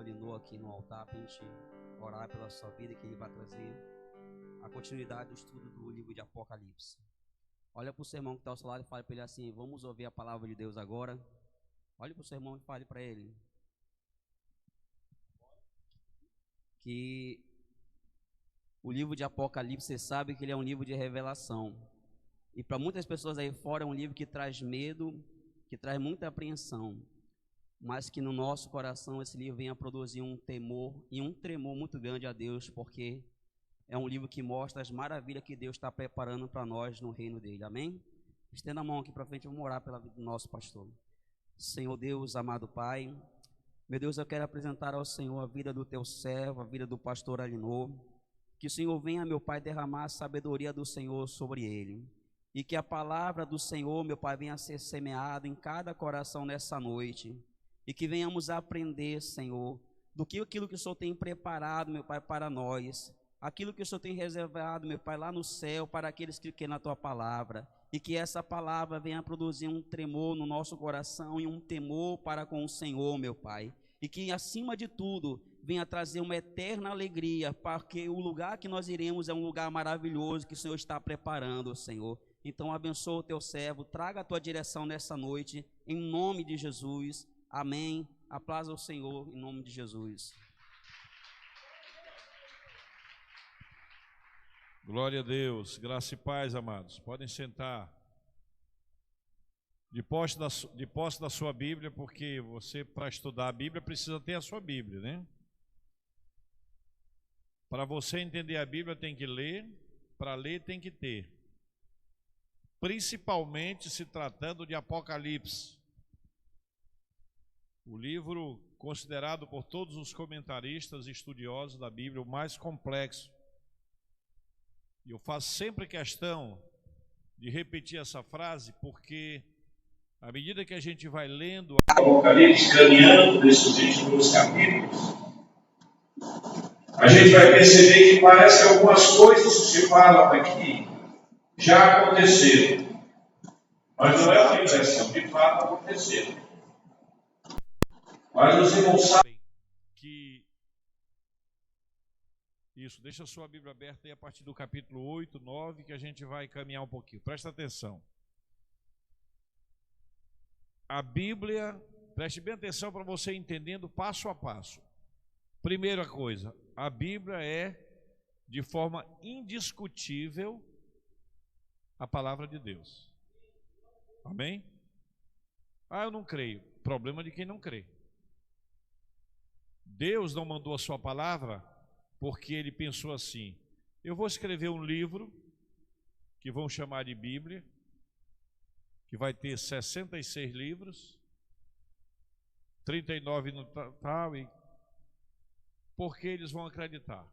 Alinor aqui no altar para a gente orar pela sua vida, que ele vai trazer a continuidade do estudo do livro de Apocalipse. Olha para o seu irmão que está ao seu lado e fale para ele assim: vamos ouvir a palavra de Deus agora. Olhe para o seu irmão e fale para ele que o livro de Apocalipse, você sabe que ele é um livro de revelação. E para muitas pessoas aí fora é um livro que traz medo, que traz muita apreensão. Mas que no nosso coração esse livro venha produzir um temor e um tremor muito grande a Deus, porque é um livro que mostra as maravilhas que Deus está preparando para nós no reino dele. Amém? Estenda a mão aqui para frente, vamos orar pela vida do nosso pastor. Senhor Deus, amado Pai, meu Deus, eu quero apresentar ao Senhor a vida do teu servo, a vida do pastor Alinor. Que o Senhor venha, meu Pai, derramar a sabedoria do Senhor sobre ele. E que a palavra do Senhor, meu Pai, venha a ser semeada em cada coração nessa noite. E que venhamos a aprender, Senhor, do que aquilo que o Senhor tem preparado, meu Pai, para nós. Aquilo que o Senhor tem reservado, meu Pai, lá no céu, para aqueles que querem na Tua palavra. E que essa palavra venha a produzir um tremor no nosso coração e um temor para com o Senhor, meu Pai. E que, acima de tudo, venha trazer uma eterna alegria, porque o lugar que nós iremos é um lugar maravilhoso que o Senhor está preparando, Senhor. Então, abençoa o Teu servo, traga a Tua direção nessa noite, em nome de Jesus. Amém. Aplauda o Senhor, em nome de Jesus. Glória a Deus, graça e paz, amados. Podem sentar. De posse da sua Bíblia, porque você, para estudar a Bíblia, precisa ter a sua Bíblia, né? Para você entender a Bíblia, tem que ler. Para ler, tem que ter. Principalmente se tratando de Apocalipse. O livro considerado por todos os comentaristas e estudiosos da Bíblia o mais complexo. E eu faço sempre questão de repetir essa frase, porque à medida que a gente vai lendo Apocalipse, caminhando nesses últimos capítulos, a gente vai perceber que parece que algumas coisas que se falam aqui já aconteceram. Mas não é uma impressão, de fato aconteceram. Mas os irmãos sabem que isso, deixa a sua Bíblia aberta aí a partir do capítulo 8, 9, que a gente vai caminhar um pouquinho. Presta atenção. A Bíblia, preste bem atenção para você entendendo passo a passo. Primeira coisa, a Bíblia é, de forma indiscutível, a palavra de Deus. Amém? Ah, eu não creio. Problema de quem não crê. Deus não mandou a sua palavra porque ele pensou assim: eu vou escrever um livro que vão chamar de Bíblia, que vai ter 66 livros, 39 no total, e porque eles vão acreditar.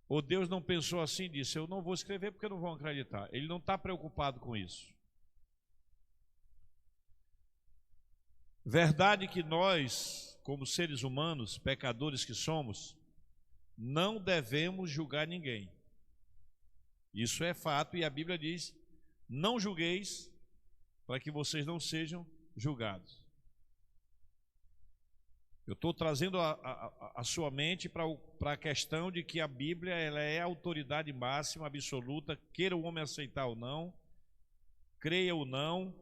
Ou Deus não pensou assim e disse: eu não vou escrever porque não vão acreditar. Ele não está preocupado com isso. Verdade que nós, como seres humanos, pecadores que somos, não devemos julgar ninguém. Isso é fato, e a Bíblia diz: não julgueis, para que vocês não sejam julgados. Eu estou trazendo a sua mente para a questão de que a Bíblia ela é a autoridade máxima, absoluta, queira o homem aceitar ou não, creia ou não,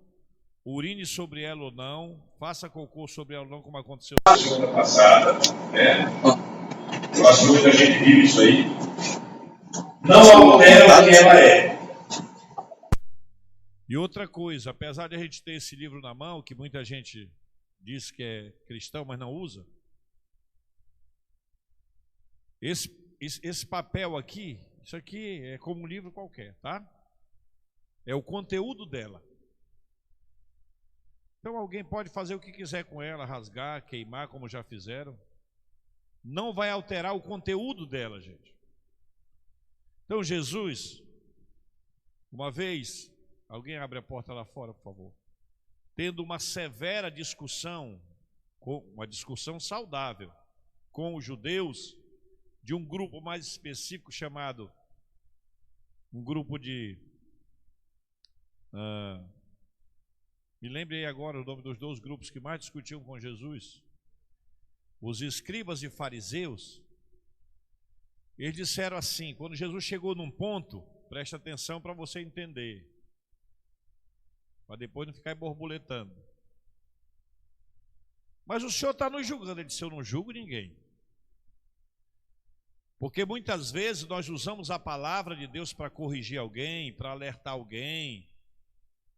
urine sobre ela ou não, faça cocô sobre ela ou não, como aconteceu na semana passada, né? Eu acho que muita gente vive isso aí. Não altera o que ela é. E outra coisa, apesar de a gente ter esse livro na mão, que muita gente diz que é cristão, mas não usa, esse papel aqui, isso aqui é como um livro qualquer, tá? É o conteúdo dela. Então alguém pode fazer o que quiser com ela, rasgar, queimar, como já fizeram. Não vai alterar o conteúdo dela, gente. Então Jesus, uma vez, alguém abre a porta lá fora, por favor, tendo uma severa discussão, uma discussão saudável, com os judeus, de um grupo mais específico chamado, um grupo de, me lembrei agora o nome dos dois grupos que mais discutiam com Jesus, os escribas e fariseus, eles disseram assim, quando Jesus chegou num ponto, preste atenção para você entender, para depois não ficar borboletando. Mas o Senhor está nos julgando. Ele disse, eu não julgo ninguém. Porque muitas vezes nós usamos a palavra de Deus para corrigir alguém, para alertar alguém,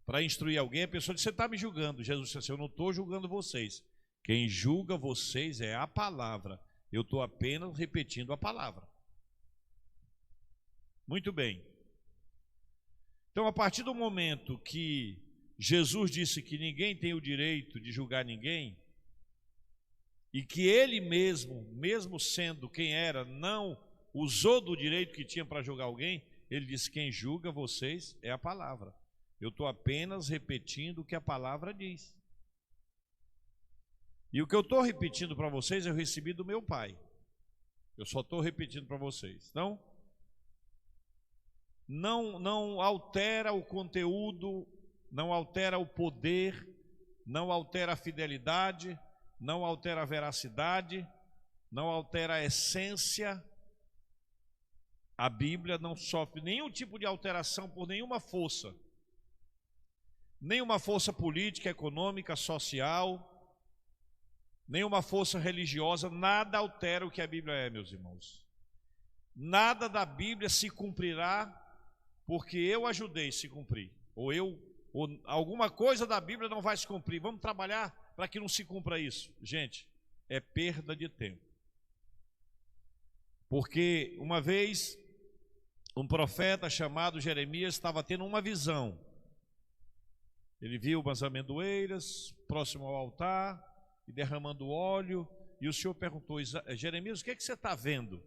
para instruir alguém. A pessoa disse, você está me julgando. Jesus disse assim, eu não estou julgando vocês. Quem julga vocês é a palavra. Eu estou apenas repetindo a palavra. Muito bem. Então, a partir do momento que Jesus disse que ninguém tem o direito de julgar ninguém, e que ele mesmo, mesmo sendo quem era, não usou do direito que tinha para julgar alguém, ele disse, quem julga vocês é a palavra. Eu estou apenas repetindo o que a palavra diz. E o que eu estou repetindo para vocês, eu recebi do meu Pai. Eu só estou repetindo para vocês. Então, não altera o conteúdo, não altera o poder, não altera a fidelidade, não altera a veracidade, não altera a essência. A Bíblia não sofre nenhum tipo de alteração por nenhuma força. Nenhuma força política, econômica, social, nenhuma força religiosa, nada altera o que a Bíblia é, meus irmãos. Nada da Bíblia se cumprirá porque eu ajudei se cumprir. Ou alguma coisa da Bíblia não vai se cumprir. Vamos trabalhar para que não se cumpra isso. Gente, é perda de tempo. Porque uma vez um profeta chamado Jeremias estava tendo uma visão. Ele viu umas amendoeiras próximo ao altar e derramando óleo, e o Senhor perguntou, Jeremias, o que é que você está vendo?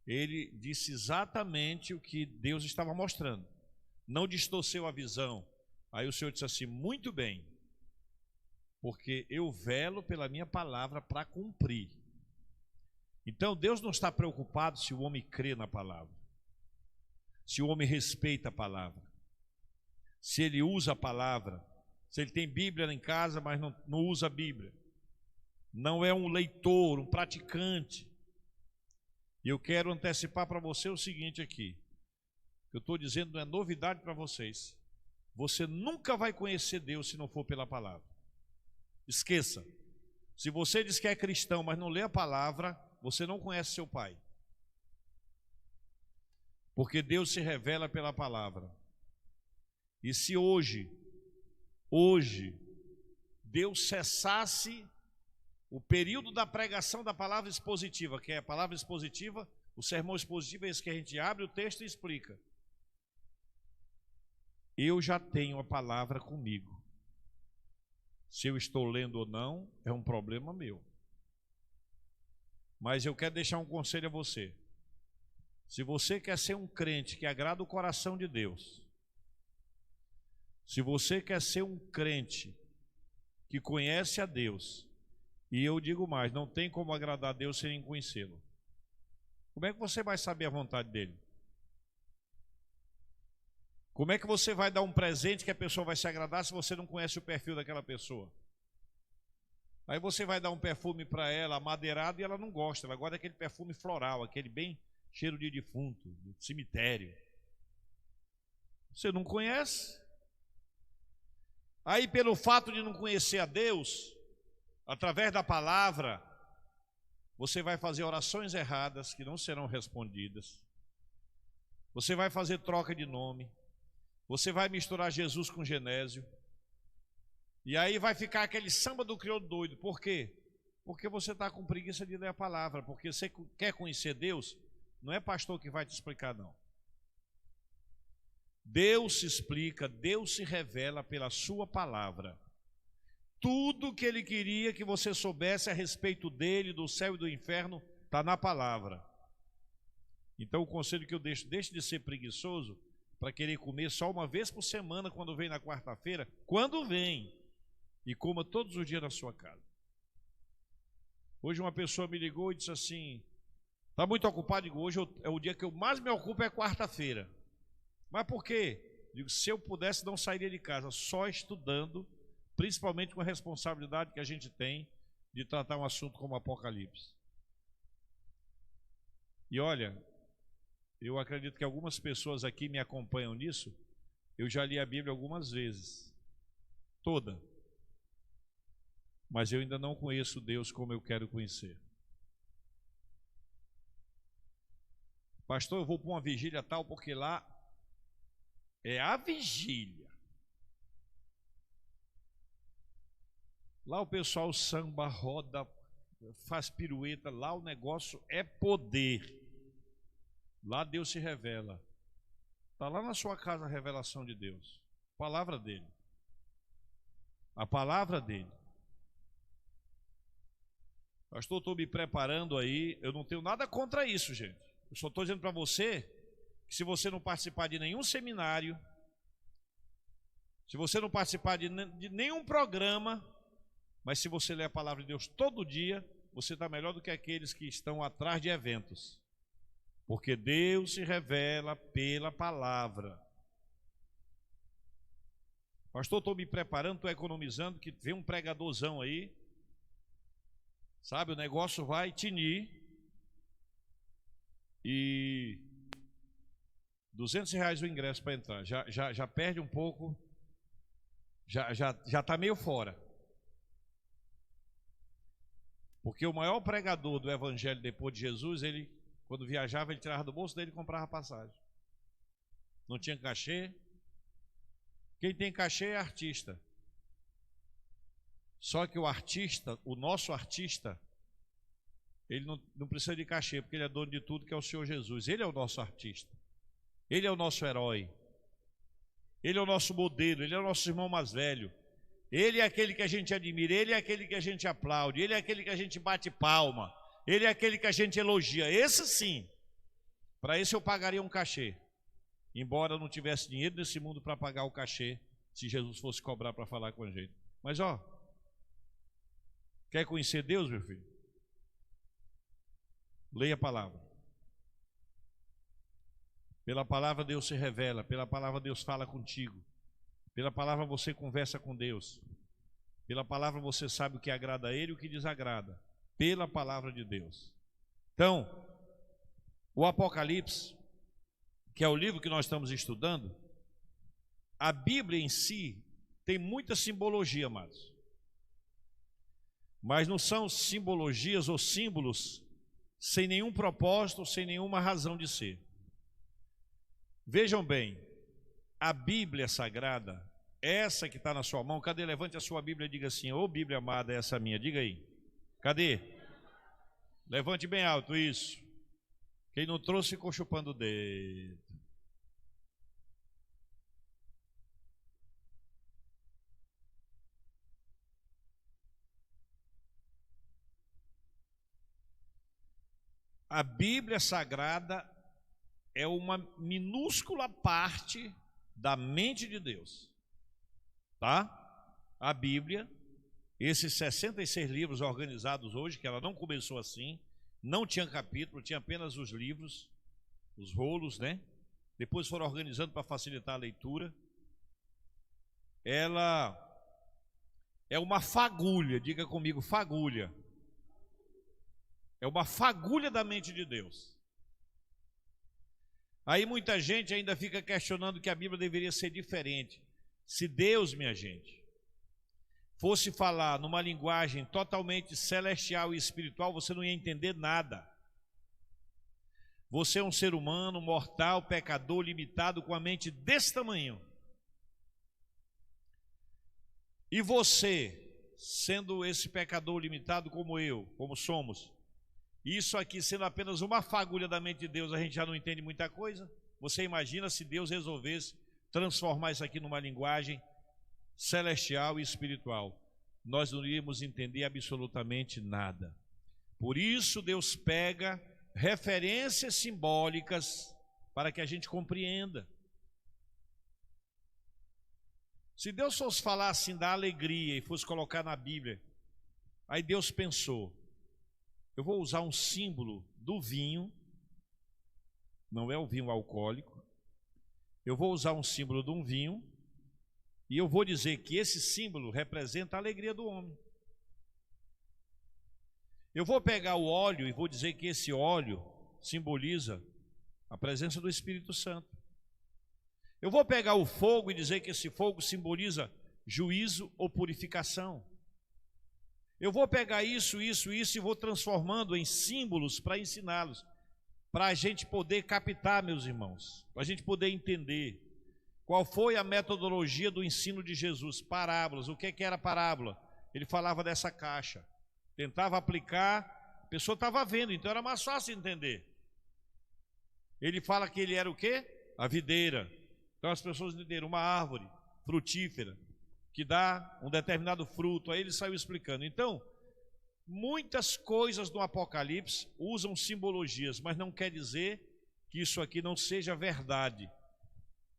Ele disse exatamente o que Deus estava mostrando, não distorceu a visão. Aí o Senhor disse assim, muito bem, porque eu velo pela minha palavra para cumprir. Então Deus não está preocupado se o homem crê na palavra, se o homem respeita a palavra, se ele usa a palavra, se ele tem Bíblia em casa, mas não usa a Bíblia, não é um leitor, um praticante. E eu quero antecipar para você o seguinte aqui, o que eu estou dizendo não é novidade para vocês. Você nunca vai conhecer Deus se não for pela palavra. Esqueça. Se você diz que é cristão, mas não lê a palavra, você não conhece seu Pai. Porque Deus se revela pela palavra. E se hoje, Deus cessasse o período da pregação da palavra expositiva, que é a palavra expositiva, o sermão expositivo é esse que a gente abre o texto e explica. Eu já tenho a palavra comigo. Se eu estou lendo ou não, é um problema meu. Mas eu quero deixar um conselho a você. Se você quer ser um crente que agrada o coração de Deus, se você quer ser um crente que conhece a Deus, e eu digo mais, não tem como agradar a Deus sem conhecê-lo. Como é que você vai saber a vontade dele? Como é que você vai dar um presente que a pessoa vai se agradar se você não conhece o perfil daquela pessoa? Aí você vai dar um perfume para ela, amadeirado, e ela não gosta. Ela gosta daquele perfume floral, aquele bem cheiro de defunto, de cemitério. Você não conhece? Aí, pelo fato de não conhecer a Deus, através da palavra, você vai fazer orações erradas que não serão respondidas. Você vai fazer troca de nome. Você vai misturar Jesus com Genésio. E aí vai ficar aquele samba do crioulo doido. Por quê? Porque você está com preguiça de ler a palavra. Porque você quer conhecer Deus, não é pastor que vai te explicar, não. Deus se explica, Deus se revela pela sua palavra. Tudo que ele queria que você soubesse a respeito dele, do céu e do inferno, está na palavra. Então o conselho que eu deixe de ser preguiçoso para querer comer só uma vez por semana quando vem na quarta-feira, quando vem, e coma todos os dias na sua casa. Hoje uma pessoa me ligou e disse assim, está muito ocupado? Digo, hoje é o dia que eu mais me ocupo, é quarta-feira. Mas por quê? Digo, se eu pudesse não sairia de casa, só estudando, principalmente com a responsabilidade que a gente tem de tratar um assunto como Apocalipse. E olha, eu acredito que algumas pessoas aqui me acompanham nisso. Eu já li a Bíblia algumas vezes, toda, mas eu ainda não conheço Deus como eu quero conhecer. Pastor, eu vou para uma vigília tal, porque lá é a vigília. Lá o pessoal samba, roda, faz pirueta, lá o negócio é poder. Lá Deus se revela. Está lá na sua casa a revelação de Deus. A palavra dele. A palavra dele. Pastor, estou me preparando aí. Eu não tenho nada contra isso, gente. Eu só estou dizendo para você que se você não participar de nenhum seminário, se você não participar de nenhum programa, mas se você ler a palavra de Deus todo dia, você está melhor do que aqueles que estão atrás de eventos. Porque Deus se revela pela palavra. Pastor, estou me preparando, estou economizando, que vem um pregadorzão aí. Sabe, o negócio vai tinir. E R$200 o ingresso para entrar. Já perde um pouco. Já está meio fora. Porque o maior pregador do evangelho depois de Jesus, ele, quando viajava, ele tirava do bolso dele e comprava passagem. Não tinha cachê. Quem tem cachê é artista. Só que o artista, o nosso artista, ele não precisa de cachê, porque ele é dono de tudo, que é o Senhor Jesus. Ele é o nosso artista. Ele é o nosso herói. Ele é o nosso modelo. Ele é o nosso irmão mais velho. Ele é aquele que a gente admira. Ele é aquele que a gente aplaude. Ele é aquele que a gente bate palma. Ele é aquele que a gente elogia. Esse sim. Para esse eu pagaria um cachê. Embora eu não tivesse dinheiro nesse mundo para pagar o cachê, se Jesus fosse cobrar para falar com a gente. Mas ó, quer conhecer Deus, meu filho? Leia a palavra. Pela palavra Deus se revela. Pela palavra Deus fala contigo. Pela palavra você conversa com Deus. Pela palavra você sabe o que agrada a Ele e o que desagrada. Pela palavra de Deus. Então, o Apocalipse, que é o livro que nós estamos estudando, a Bíblia em si tem muita simbologia, amados. Mas não são simbologias ou símbolos sem nenhum propósito, sem nenhuma razão de ser. Vejam bem, a Bíblia Sagrada, essa que está na sua mão, cadê? Levante a sua Bíblia e diga assim: ô Bíblia amada, essa minha, diga aí. Cadê? Levante bem alto, isso. Quem não trouxe ficou chupando o dedo. A Bíblia Sagrada é uma minúscula parte da mente de Deus, tá? A Bíblia, esses 66 livros organizados hoje, que ela não começou assim, não tinha capítulo, tinha apenas os livros, os rolos, né? Depois foram organizando para facilitar a leitura. Ela é uma fagulha, diga comigo, fagulha. É uma fagulha da mente de Deus. Aí muita gente ainda fica questionando que a Bíblia deveria ser diferente. Se Deus, minha gente, fosse falar numa linguagem totalmente celestial e espiritual, você não ia entender nada. Você é um ser humano, mortal, pecador, limitado, com a mente desse tamanho. E você, sendo esse pecador limitado como eu, como somos, isso aqui sendo apenas uma fagulha da mente de Deus, a gente já não entende muita coisa. Você imagina se Deus resolvesse transformar isso aqui numa linguagem celestial e espiritual. Nós não iríamos entender absolutamente nada. Por isso Deus pega referências simbólicas para que a gente compreenda. Se Deus fosse falar assim da alegria e fosse colocar na Bíblia, aí Deus pensou: eu vou usar um símbolo do vinho, não é o vinho alcoólico, eu vou usar um símbolo de um vinho, e eu vou dizer que esse símbolo representa a alegria do homem. Eu vou pegar o óleo e vou dizer que esse óleo simboliza a presença do Espírito Santo. Eu vou pegar o fogo e dizer que esse fogo simboliza juízo ou purificação. Eu vou pegar isso e vou transformando em símbolos para ensiná-los, para a gente poder captar, meus irmãos, para a gente poder entender qual foi a metodologia do ensino de Jesus. Parábolas. O que era parábola? Ele falava dessa caixa, tentava aplicar, a pessoa estava vendo, então era mais fácil entender. Ele fala que ele era o quê? A videira. Então as pessoas entenderam, uma árvore frutífera, que dá um determinado fruto. Aí ele saiu explicando. Então, muitas coisas do Apocalipse usam simbologias, mas não quer dizer que isso aqui não seja verdade.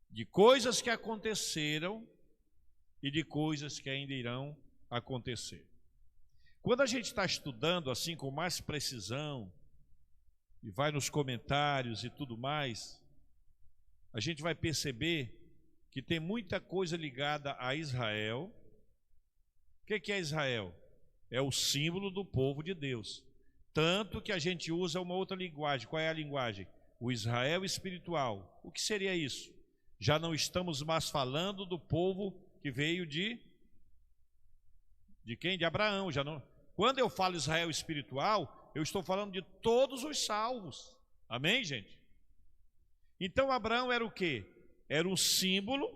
De coisas que aconteceram e de coisas que ainda irão acontecer. Quando a gente está estudando assim com mais precisão, e vai nos comentários e tudo mais, a gente vai perceber que tem muita coisa ligada a Israel. O que é Israel? É o símbolo do povo de Deus. Tanto que a gente usa uma outra linguagem. Qual é a linguagem? O Israel espiritual. O que seria isso? Já não estamos mais falando do povo que veio de quem? De Abraão. Já não. Quando eu falo Israel espiritual, eu estou falando de todos os salvos. Amém, gente? Então Abraão era o quê? Era um símbolo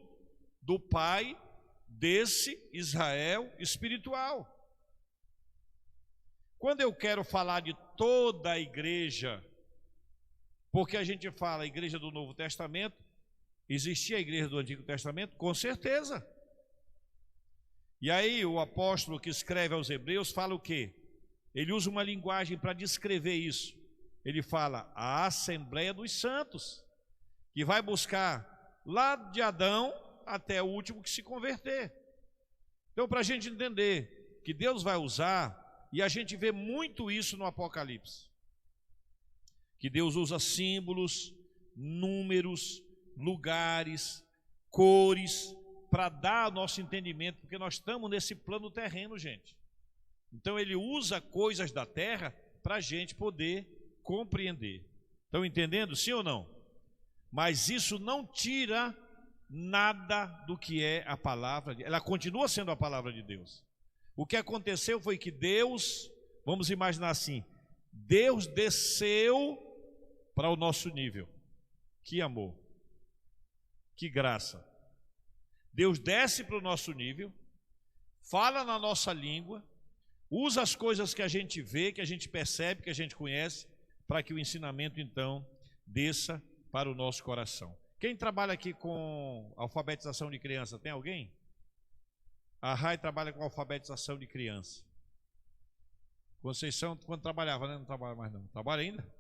do pai desse Israel espiritual. Quando eu quero falar de toda a igreja, porque a gente fala a igreja do Novo Testamento, existia a igreja do Antigo Testamento? Com certeza. E aí o apóstolo que escreve aos Hebreus fala o quê? Ele usa uma linguagem para descrever isso. Ele fala a Assembleia dos Santos, que vai buscar lá de Adão até o último que se converter. Então, para a gente entender que Deus vai usar, e a gente vê muito isso no Apocalipse, que Deus usa símbolos, números, lugares, cores, para dar ao nosso entendimento, porque nós estamos nesse plano terreno, gente. Então ele usa coisas da terra para a gente poder compreender. Estão entendendo, sim ou não? Mas isso não tira nada do que é a palavra, ela continua sendo a palavra de Deus. O que aconteceu foi que Deus, vamos imaginar assim, Deus desceu para o nosso nível. Que amor, que graça. Deus desce para o nosso nível, fala na nossa língua, usa as coisas que a gente vê, que a gente percebe, que a gente conhece, para que o ensinamento então desça para o nosso coração. Quem trabalha aqui com alfabetização de criança, tem alguém? A Rai trabalha com alfabetização de criança. Conceição, quando trabalhava, né? Não trabalha mais não. Trabalha ainda?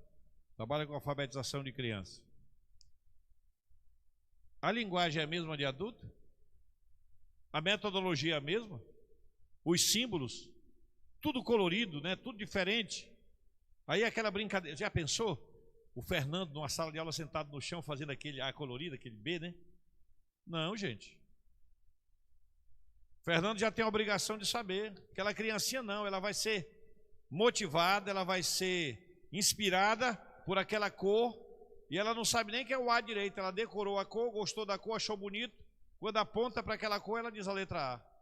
Trabalha com alfabetização de criança. A linguagem é a mesma de adulto? A metodologia é a mesma? Os símbolos? Tudo colorido, né? Tudo diferente. Aí aquela brincadeira, já pensou? O Fernando numa sala de aula sentado no chão fazendo aquele A colorido, aquele B, né? Não, gente. O Fernando já tem a obrigação de saber. Aquela criancinha não, ela vai ser motivada, ela vai ser inspirada por aquela cor, e ela não sabe nem que é o A direito. Ela decorou a cor, gostou da cor, achou bonito. Quando aponta para aquela cor, ela diz a letra A.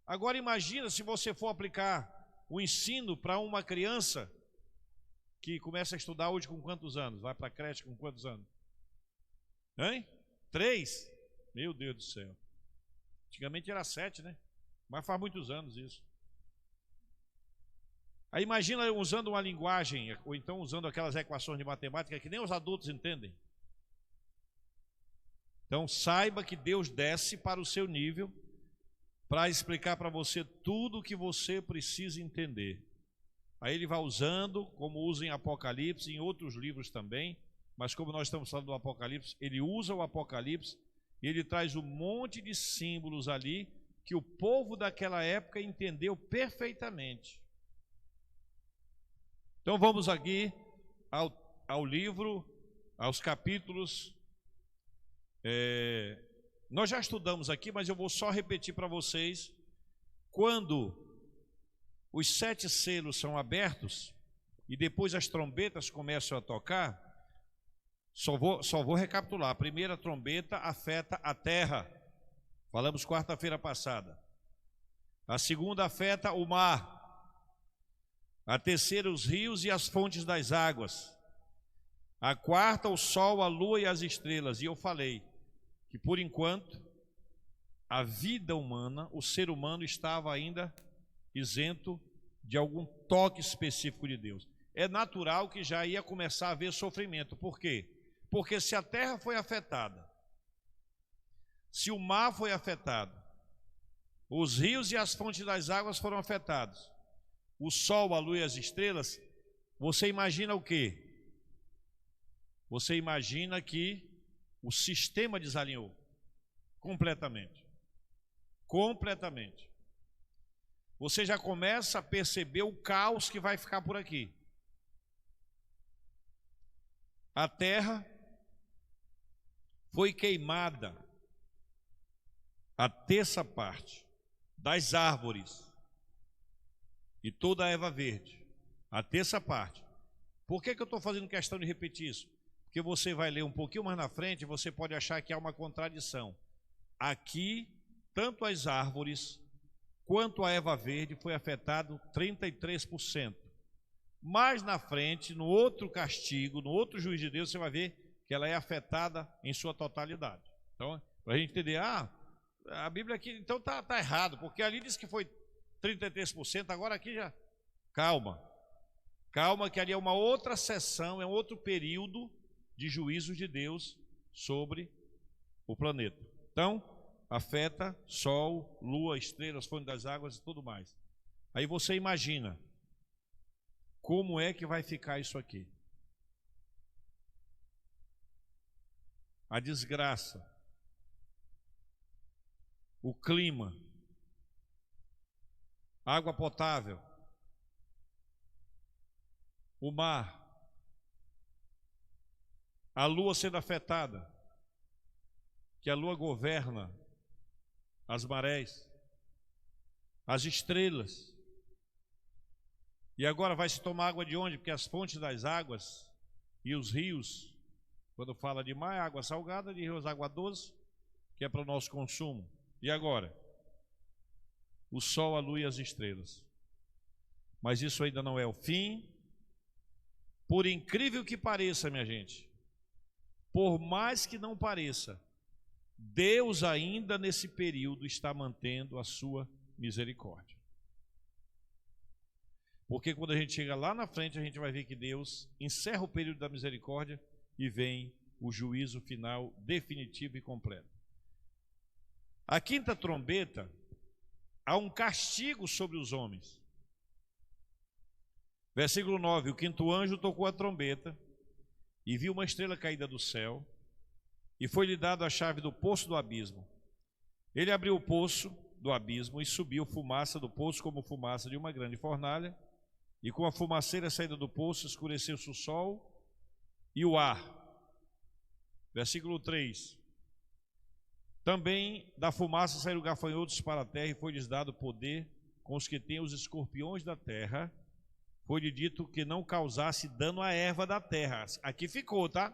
Agora imagina se você for aplicar o ensino para uma criança que começa a estudar hoje com quantos anos? Vai para a creche com quantos anos? Hein? 3? Meu Deus do céu. Antigamente era 7, né? Mas faz muitos anos isso. Aí imagina usando uma linguagem, ou então usando aquelas equações de matemática que nem os adultos entendem. Então saiba que Deus desce para o seu nível para explicar para você tudo o que você precisa entender. Aí ele vai usando, como usa em Apocalipse, em outros livros também, mas como nós estamos falando do Apocalipse, ele usa o Apocalipse e ele traz um monte de símbolos ali que o povo daquela época entendeu perfeitamente. Então vamos aqui ao livro, aos capítulos. Nós já estudamos aqui, mas eu vou só repetir para vocês. Quando os 7 selos são abertos e depois as trombetas começam a tocar, só vou recapitular. A primeira trombeta afeta a terra, falamos quarta-feira passada. A segunda afeta o mar. A terceira, os rios e as fontes das águas. A quarta, o sol, a lua e as estrelas. E eu falei que, por enquanto, a vida humana, o ser humano estava ainda isento de algum toque específico de Deus. É natural que já ia começar a haver sofrimento. Por quê? Porque se a terra foi afetada, se o mar foi afetado, os rios e as fontes das águas foram afetados, o sol, a lua e as estrelas, você imagina o quê? Você imagina que o sistema desalinhou completamente. Completamente. Você já começa a perceber o caos que vai ficar por aqui. A terra foi queimada, a terça parte das árvores e toda a erva verde, a terça parte. Por que eu estou fazendo questão de repetir isso? Porque você vai ler um pouquinho mais na frente e você pode achar que há uma contradição. Aqui, tanto as árvores quanto a erva verde foi afetado 33%. Mais na frente, no outro castigo, no outro juízo de Deus, você vai ver que ela é afetada em sua totalidade. Então, para a gente entender, a Bíblia aqui, então tá errado, porque ali diz que foi 33%, agora aqui já... Calma, que ali é uma outra sessão, é um outro período de juízo de Deus sobre o planeta. Então, afeta sol, lua, estrelas, fonte das águas e tudo mais. Aí você imagina como é que vai ficar isso aqui. A desgraça, o clima, água potável, o mar, a lua sendo afetada, que a lua governa as marés, as estrelas. E agora vai se tomar água de onde? Porque as fontes das águas e os rios, quando fala de mar, é água salgada, de rios, água doce, que é para o nosso consumo. E agora? O sol, a lua e as estrelas. Mas isso ainda não é o fim. Por incrível que pareça, minha gente, por mais que não pareça, Deus ainda nesse período está mantendo a sua misericórdia. Porque quando a gente chega lá na frente, a gente vai ver que Deus encerra o período da misericórdia e vem o juízo final definitivo e completo. A quinta trombeta, há um castigo sobre os homens. Versículo 9, o quinto anjo tocou a trombeta e viu uma estrela caída do céu e foi-lhe dado a chave do poço do abismo. Ele abriu o poço do abismo e subiu fumaça do poço como fumaça de uma grande fornalha, e com a fumaceira saída do poço escureceu-se o sol e o ar. Versículo 3. Também da fumaça saíram gafanhotos para a terra e foi-lhes dado poder com os que têm os escorpiões da terra. Foi-lhe dito que não causasse dano à erva da terra. Aqui ficou, tá?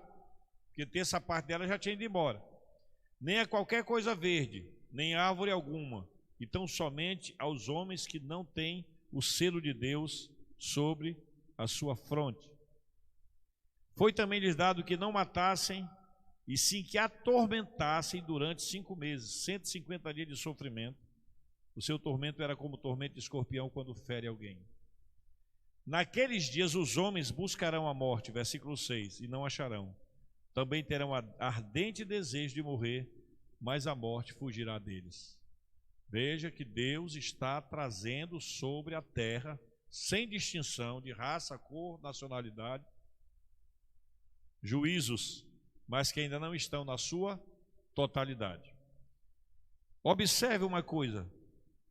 Porque terça parte dela já tinha ido embora. Nem a qualquer coisa verde, nem árvore alguma. Então somente aos homens que não têm o selo de Deus sobre a sua fronte. Foi também lhes dado que não matassem, e sim que atormentassem durante 5 meses, 150 dias de sofrimento. O seu tormento era como o tormento de escorpião quando fere alguém. Naqueles dias os homens buscarão a morte, versículo 6, e não acharão. Também terão ardente desejo de morrer, mas a morte fugirá deles. Veja que Deus está trazendo sobre a terra, sem distinção de raça, cor, nacionalidade, juízos, mas que ainda não estão na sua totalidade. Observe uma coisa,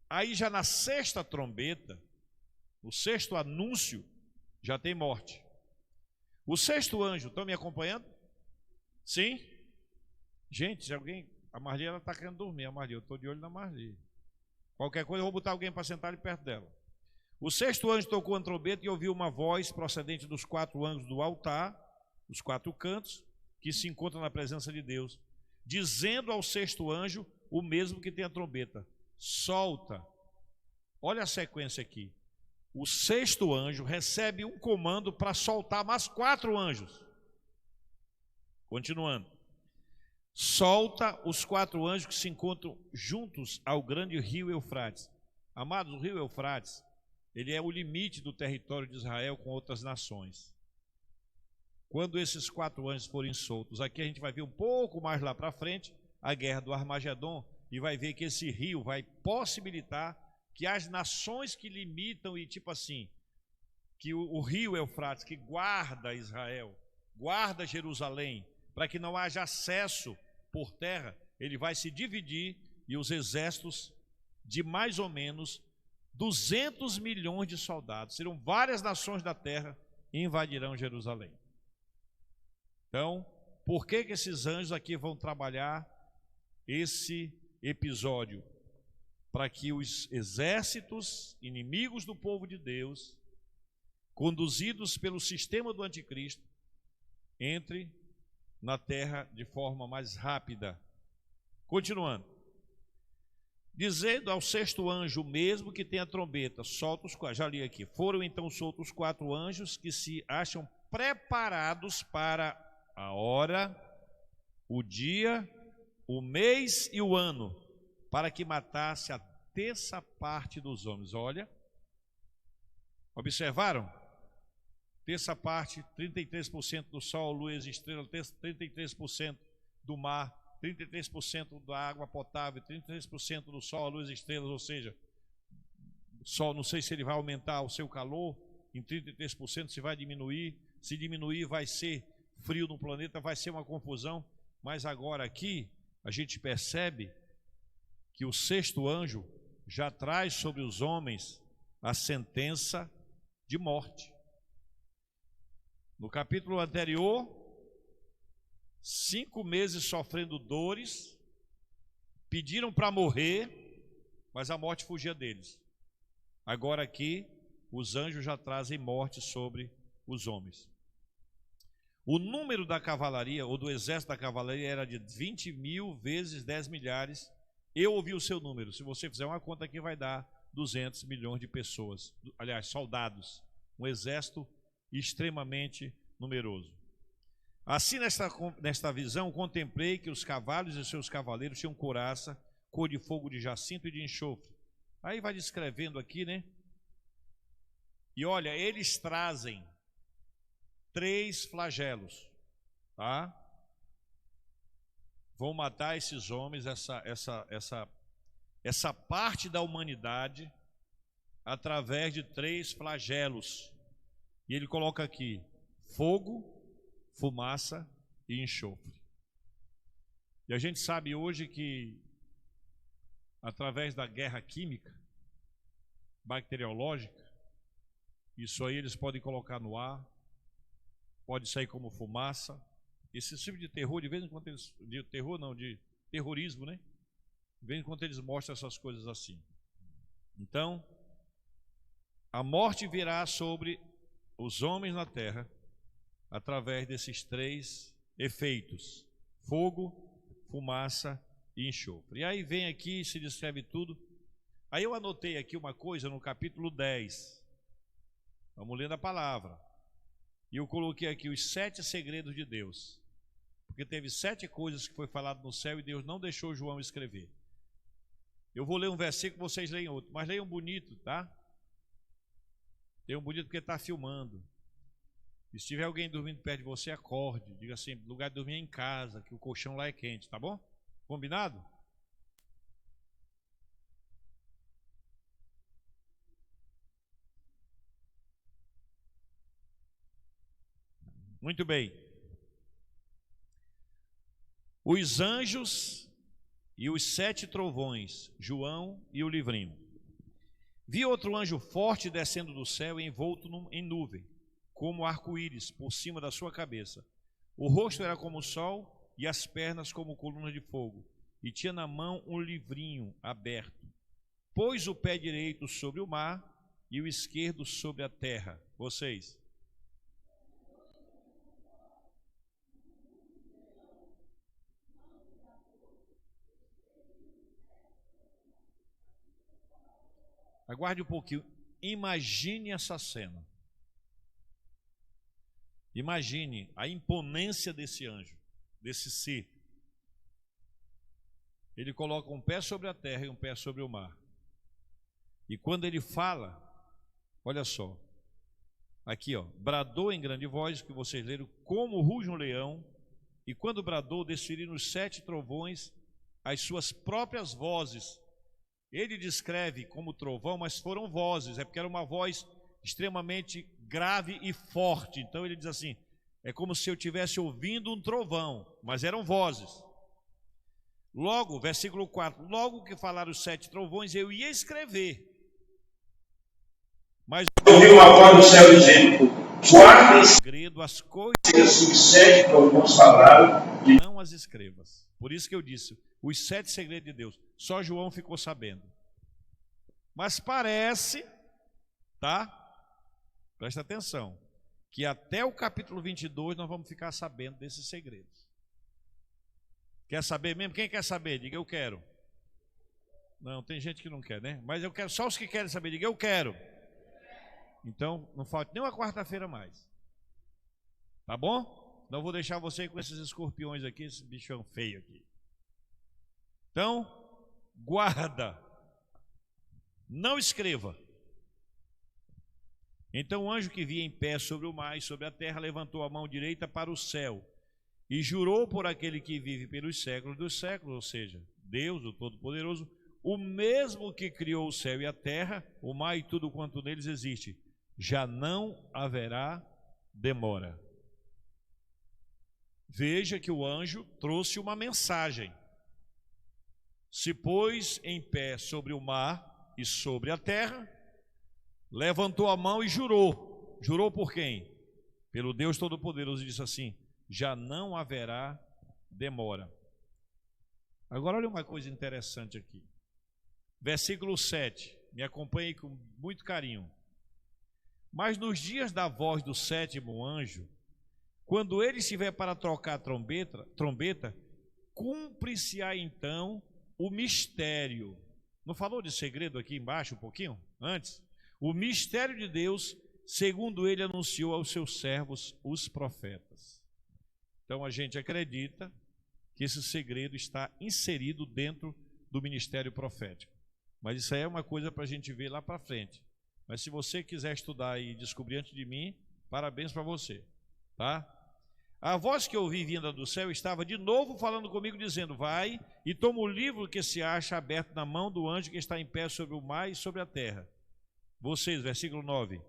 aí já na sexta trombeta, o sexto anúncio, já tem morte. O sexto anjo, estão me acompanhando? Sim? Gente, se alguém... A Marli, ela está querendo dormir, a Marli, eu estou de olho na Marli. Qualquer coisa, eu vou botar alguém para sentar ali perto dela. O sexto anjo tocou a trombeta e ouviu uma voz procedente dos 4 ângulos do altar, dos 4 cantos, que se encontram na presença de Deus, dizendo ao sexto anjo, o mesmo que tem a trombeta: solta. Olha a sequência aqui. O sexto anjo recebe um comando para soltar mais 4 anjos. Continuando. Solta os 4 anjos que se encontram juntos ao grande rio Eufrates. Amados, o rio Eufrates, ele é o limite do território de Israel com outras nações. Quando esses 4 anjos forem soltos, aqui a gente vai ver um pouco mais lá para frente, a guerra do Armagedon, e vai ver que esse rio vai possibilitar que as nações que limitam e tipo assim, que o rio Eufrates, que guarda Israel, guarda Jerusalém, para que não haja acesso por terra, ele vai se dividir e os exércitos de mais ou menos 200 milhões de soldados, serão várias nações da terra e invadirão Jerusalém. Então, por que esses anjos aqui vão trabalhar esse episódio? Para que os exércitos inimigos do povo de Deus, conduzidos pelo sistema do anticristo, entrem na terra de forma mais rápida. Continuando. Dizendo ao sexto anjo, mesmo que tenha trombeta, solta os 4. Já li aqui. Foram então soltos 4 anjos que se acham preparados para a hora, o dia, o mês e o ano, para que matasse a terça parte dos homens. Olha, observaram? Terça parte, 33% do sol, lua e estrela, 33% do mar, 33% da água potável, 33% do sol, luz e estrelas, ou seja, o sol, não sei se ele vai aumentar o seu calor em 33%, se vai diminuir, se diminuir vai ser frio no planeta, vai ser uma confusão, mas agora aqui a gente percebe que o sexto anjo já traz sobre os homens a sentença de morte. No capítulo anterior, 5 meses sofrendo dores, pediram para morrer, mas a morte fugia deles. Agora aqui, os anjos já trazem morte sobre os homens. O número da cavalaria, ou do exército da cavalaria, era de 20 mil vezes 10 milhares. Eu ouvi o seu número. Se você fizer uma conta aqui, vai dar 200 milhões de pessoas. Aliás, soldados. Um exército extremamente numeroso. Assim, nesta visão, contemplei que os cavalos e seus cavaleiros tinham couraça, cor de fogo de jacinto e de enxofre. Aí vai descrevendo aqui, né? E olha, eles trazem 3 flagelos, tá? Vão matar esses homens, essa parte da humanidade, através de 3 flagelos. E ele coloca aqui: fogo, fumaça e enxofre. E a gente sabe hoje que, através da guerra química, bacteriológica, isso aí eles podem colocar no ar, pode sair como fumaça. Esse tipo de terror, de vez em quando eles, de terror não, de terrorismo, né? De vez em quando eles mostram essas coisas assim. Então, a morte virá sobre os homens na terra, através desses 3 efeitos: fogo, fumaça e enxofre. E aí vem aqui e se descreve tudo. Aí eu anotei aqui uma coisa no capítulo 10. Vamos lendo a palavra. E eu coloquei aqui os 7 segredos de Deus. Porque teve 7 coisas que foi falado no céu e Deus não deixou João escrever. Eu vou ler um versículo, vocês leem outro. Mas leiam bonito, tá? Leiam bonito porque está filmando. E se tiver alguém dormindo perto de você, acorde. Diga assim: lugar de dormir é em casa, que o colchão lá é quente, tá bom? Combinado? Muito bem. Os anjos e os 7 trovões, João e o livrinho. Vi outro anjo forte descendo do céu, envolto em nuvem, como arco-íris por cima da sua cabeça. O rosto era como o sol e as pernas como colunas de fogo, e tinha na mão um livrinho aberto. Pôs o pé direito sobre o mar e o esquerdo sobre a terra. Vocês. Aguarde um pouquinho. Imagine essa cena. Imagine a imponência desse anjo, desse ser. Ele coloca um pé sobre a terra e um pé sobre o mar. E quando ele fala, olha só, aqui ó, bradou em grande voz, que vocês leram, como ruge um leão, e quando bradou, desferiram os 7 trovões as suas próprias vozes. Ele descreve como trovão, mas foram vozes, é porque era uma voz extremamente grave e forte. Então ele diz assim, é como se eu estivesse ouvindo um trovão, mas eram vozes. Logo, versículo 4, logo que falaram os 7 trovões, eu ia escrever. Mas ouvi uma voz do céu dizendo, guarda em segredo as coisas que os 7 trovões falaram, não as escrevas. Por isso que eu disse, os 7 segredos de Deus, só João ficou sabendo. Mas parece, tá? Presta atenção, que até o capítulo 22 nós vamos ficar sabendo desses segredos. Quer saber mesmo? Quem quer saber? Diga eu quero. Não, tem gente que não quer, né? Mas eu quero, só os que querem saber, diga eu quero. Então, não falta nem uma quarta-feira mais. Tá bom? Não vou deixar você com esses escorpiões aqui, esse bichão feio aqui. Então, guarda. Não escreva. Então o anjo que via em pé sobre o mar e sobre a terra levantou a mão direita para o céu e jurou por aquele que vive pelos séculos dos séculos, ou seja, Deus, o Todo-Poderoso, o mesmo que criou o céu e a terra, o mar e tudo quanto neles existe, já não haverá demora. Veja que o anjo trouxe uma mensagem. Se pôs em pé sobre o mar e sobre a terra, levantou a mão e jurou. Jurou por quem? Pelo Deus Todo-Poderoso, e disse assim, já não haverá demora. Agora olha uma coisa interessante aqui. Versículo 7, me acompanhe com muito carinho. Mas nos dias da voz do 7º anjo, quando ele estiver para trocar a trombeta, cumpre-se-á então o mistério. Não falou de segredo aqui embaixo um pouquinho? Antes? O mistério de Deus, segundo ele anunciou aos seus servos, os profetas. Então a gente acredita que esse segredo está inserido dentro do ministério profético. Mas isso aí é uma coisa para a gente ver lá para frente. Mas se você quiser estudar e descobrir antes de mim, parabéns para você, tá? A voz que eu ouvi vinda do céu estava de novo falando comigo, dizendo, vai e toma o livro que se acha aberto na mão do anjo que está em pé sobre o mar e sobre a terra. Vocês, versículo 9.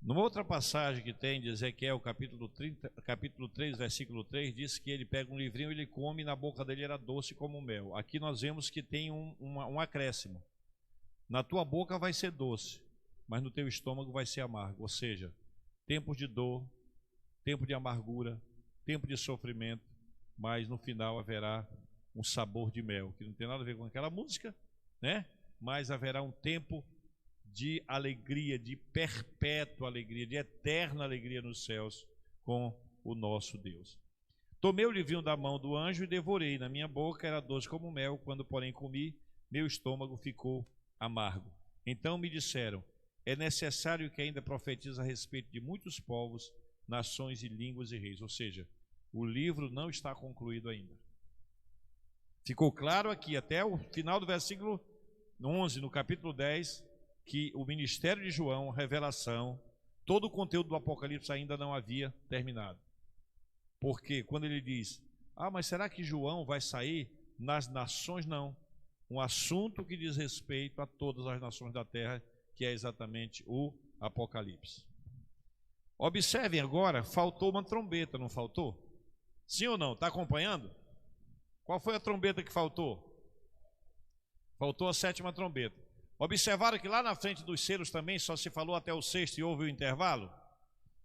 Numa outra passagem que tem de Ezequiel, capítulo 3, versículo 3, diz que ele pega um livrinho, ele come e na boca dele era doce como mel. Aqui nós vemos que tem um acréscimo. Na tua boca vai ser doce, mas no teu estômago vai ser amargo. Ou seja, tempos de dor, tempo de amargura, tempo de sofrimento, mas no final haverá um sabor de mel, que não tem nada a ver com aquela música, né? Mas haverá um tempo de alegria, de perpétua alegria, de eterna alegria nos céus com o nosso Deus. Tomei o livrinho da mão do anjo e devorei. Na minha boca era doce como mel, quando porém comi, meu estômago ficou amargo. Então me disseram, é necessário que ainda profetize a respeito de muitos povos, nações e línguas e reis. Ou seja, o livro não está concluído ainda. Ficou claro aqui, até o final do versículo 11, no capítulo 10, que o ministério de João, a revelação, todo o conteúdo do Apocalipse ainda não havia terminado. Porque quando ele diz, mas será que João vai sair nas nações? Não. Um assunto que diz respeito a todas as nações da terra, que é exatamente o Apocalipse. Observem agora, faltou uma trombeta, não faltou? Sim ou não? Está acompanhando? Qual foi a trombeta que faltou? Faltou a 7ª trombeta. Observaram que lá na frente dos selos também só se falou até o 6º e houve um intervalo?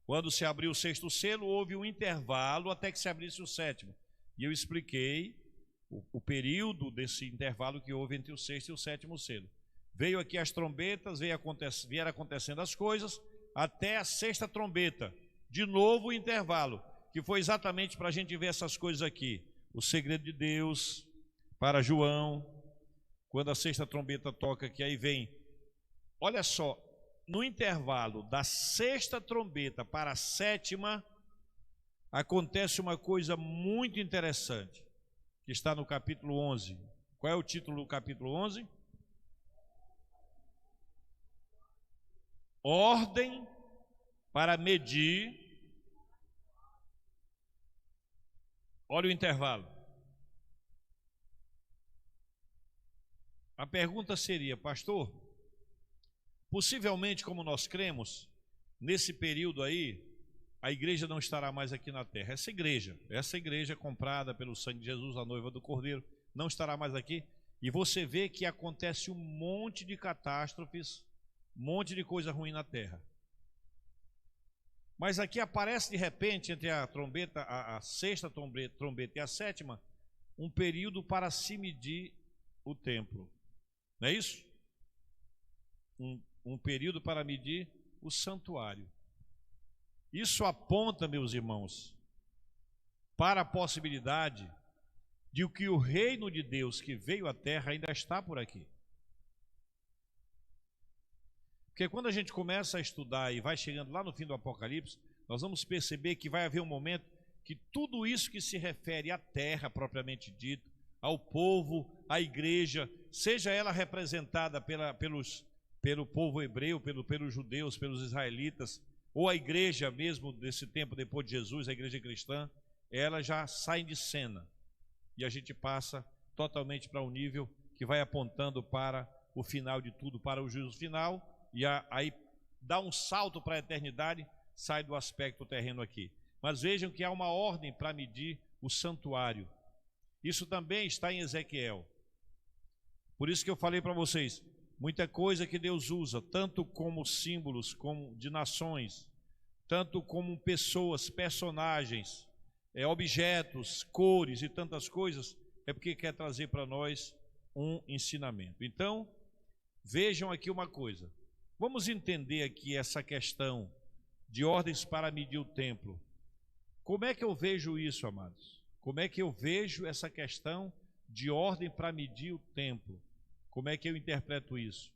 Quando se abriu o 6º selo, houve um intervalo até que se abrisse o 7º. E eu expliquei o período desse intervalo que houve entre o 6º e o 7º selo. Veio aqui as trombetas, vieram acontecendo as coisas, até a 6ª trombeta. De novo o intervalo, que foi exatamente para a gente ver essas coisas aqui. O segredo de Deus, para João, quando a 6ª trombeta toca aqui, aí vem, olha só, no intervalo da 6ª trombeta para a 7ª, acontece uma coisa muito interessante, que está no capítulo 11. Qual é o título do capítulo 11? Ordem para medir. Olha o intervalo. A pergunta seria, pastor, possivelmente, como nós cremos, nesse período aí, a igreja não estará mais aqui na terra. Essa igreja comprada pelo sangue de Jesus, a noiva do Cordeiro, não estará mais aqui. E você vê que acontece um monte de catástrofes, um monte de coisa ruim na terra. Mas aqui aparece de repente, entre a trombeta, a 6ª trombeta e a 7ª, um período para se medir o templo. Não é isso? Um período para medir o santuário. Isso aponta, meus irmãos, para a possibilidade de que o reino de Deus que veio à terra ainda está por aqui. Porque quando a gente começa a estudar e vai chegando lá no fim do Apocalipse, nós vamos perceber que vai haver um momento que tudo isso que se refere à terra propriamente dito, ao povo, à igreja, seja ela representada pelo povo hebreu, pelos judeus, pelos israelitas, ou a igreja mesmo desse tempo depois de Jesus, a igreja cristã, ela já sai de cena. E a gente passa totalmente para um nível que vai apontando para o final de tudo, para o juízo final, e aí dá um salto para a eternidade, sai do aspecto terreno aqui. Mas vejam que há uma ordem para medir o santuário. Isso também está em Ezequiel. Por isso que eu falei para vocês, muita coisa que Deus usa, tanto como símbolos, como de nações, tanto como pessoas, personagens, objetos, cores e tantas coisas, é porque quer trazer para nós um ensinamento. Então, vejam aqui uma coisa. Vamos entender aqui essa questão de ordens para medir o templo. Como é que eu vejo isso, amados? Como é que eu vejo essa questão de ordem para medir o templo? Como é que eu interpreto isso?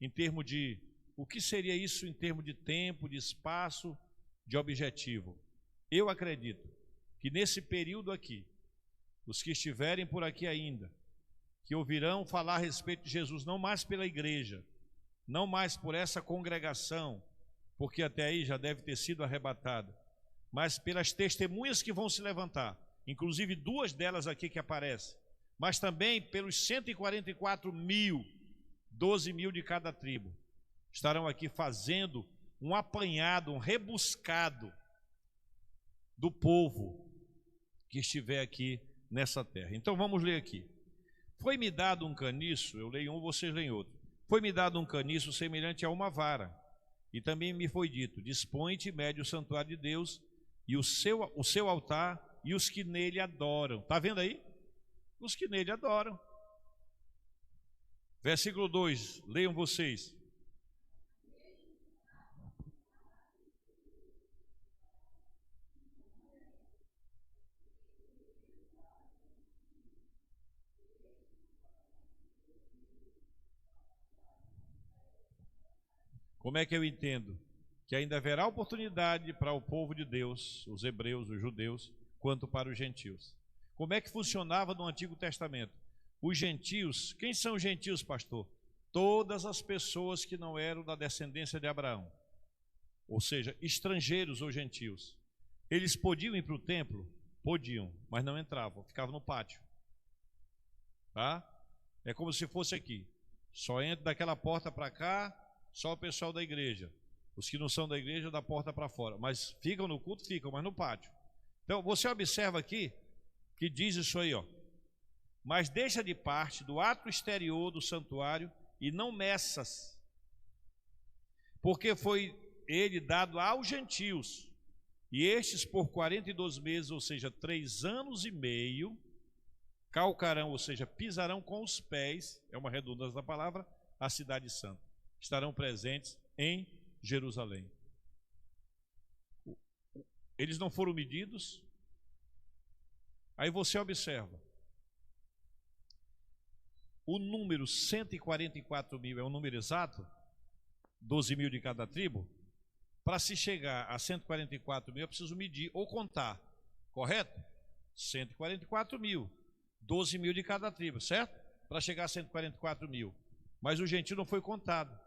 Em termos de, o que seria isso em termos de tempo, de espaço, de objetivo? Eu acredito que nesse período aqui, os que estiverem por aqui ainda, que ouvirão falar a respeito de Jesus, não mais pela igreja, não mais por essa congregação, porque até aí já deve ter sido arrebatada, mas pelas testemunhas que vão se levantar, inclusive 2 delas aqui que aparecem, mas também pelos 144 mil, 12 mil de cada tribo, estarão aqui fazendo um apanhado, um rebuscado do povo que estiver aqui nessa terra. Então vamos ler aqui. Foi-me dado um caniço, eu leio um, vocês leem outro. Foi-me dado um caniço semelhante a uma vara, e também me foi dito, dispõe-te e mede o santuário de Deus, e o seu altar, e os que nele adoram. Está vendo aí? Os que nele adoram. Versículo 2, leiam vocês. Como é que eu entendo? Que ainda haverá oportunidade para o povo de Deus, os hebreus, os judeus, quanto para os gentios. Como é que funcionava no Antigo Testamento? Os gentios, quem são os gentios, pastor? Todas as pessoas que não eram da descendência de Abraão, ou seja, estrangeiros ou gentios. Eles podiam ir para o templo? Podiam, mas não entravam, ficavam no pátio. Tá? É como se fosse aqui. Só entra daquela porta para cá, só o pessoal da igreja. Os que não são da igreja, da porta para fora. Mas ficam no culto? Ficam, mas no pátio. Então, você observa aqui, que diz isso aí, ó. mas deixa de parte do ato exterior do santuário e não meças, porque foi ele dado aos gentios, e estes por 42 meses, ou seja, 3 anos e meio, calcarão, ou seja, pisarão com os pés, é uma redundância da palavra, a cidade santa. Estarão presentes em Jerusalém. Eles não foram medidos. Aí você observa. O número 144 mil é um número exato? 12 mil de cada tribo? Para se chegar a 144 mil, eu preciso medir ou contar, correto? 144 mil, 12 mil de cada tribo, certo? Para chegar a 144 mil. Mas o gentio não foi contado,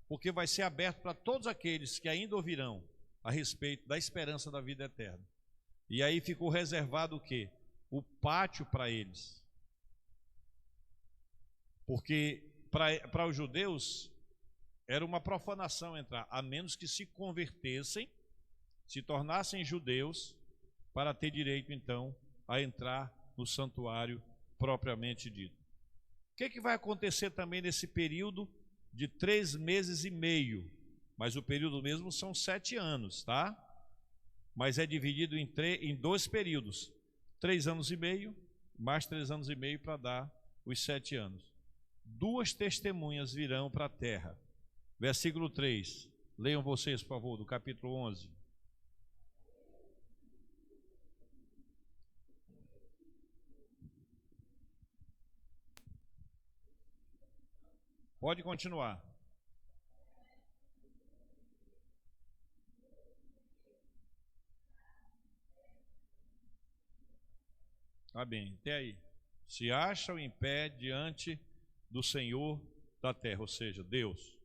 porque vai ser aberto para todos aqueles que ainda ouvirão a respeito da esperança da vida eterna. E aí ficou reservado o quê? O pátio para eles. Porque para os judeus era uma profanação entrar, a menos que se convertessem, se tornassem judeus, para ter direito então a entrar no santuário propriamente dito. O que vai acontecer também nesse período de 3 meses e meio? Mas o período mesmo são 7 anos, tá? Mas é dividido em 2 períodos, 3 anos e meio, mais 3 anos e meio para dar os 7 anos. 2 testemunhas virão para a terra. Versículo 3, leiam vocês, por favor, do capítulo 11. Pode continuar. Tá bem, até aí. Se acham em pé diante do Senhor da terra, ou seja, Deus.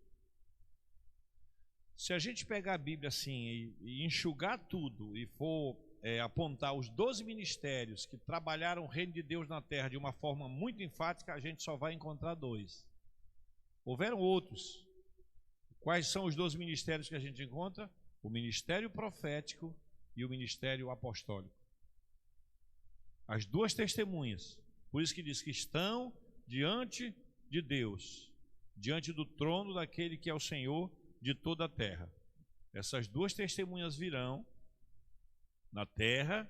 Se a gente pegar a Bíblia assim e enxugar tudo e for apontar os 12 ministérios que trabalharam o reino de Deus na terra de uma forma muito enfática, a gente só vai encontrar 2. Houveram outros. Quais são os 12 ministérios que a gente encontra? O ministério profético e o ministério apostólico. As 2 testemunhas. Por isso que diz que estão diante de Deus, diante do trono daquele que é o Senhor de toda a terra. Essas 2 testemunhas virão na terra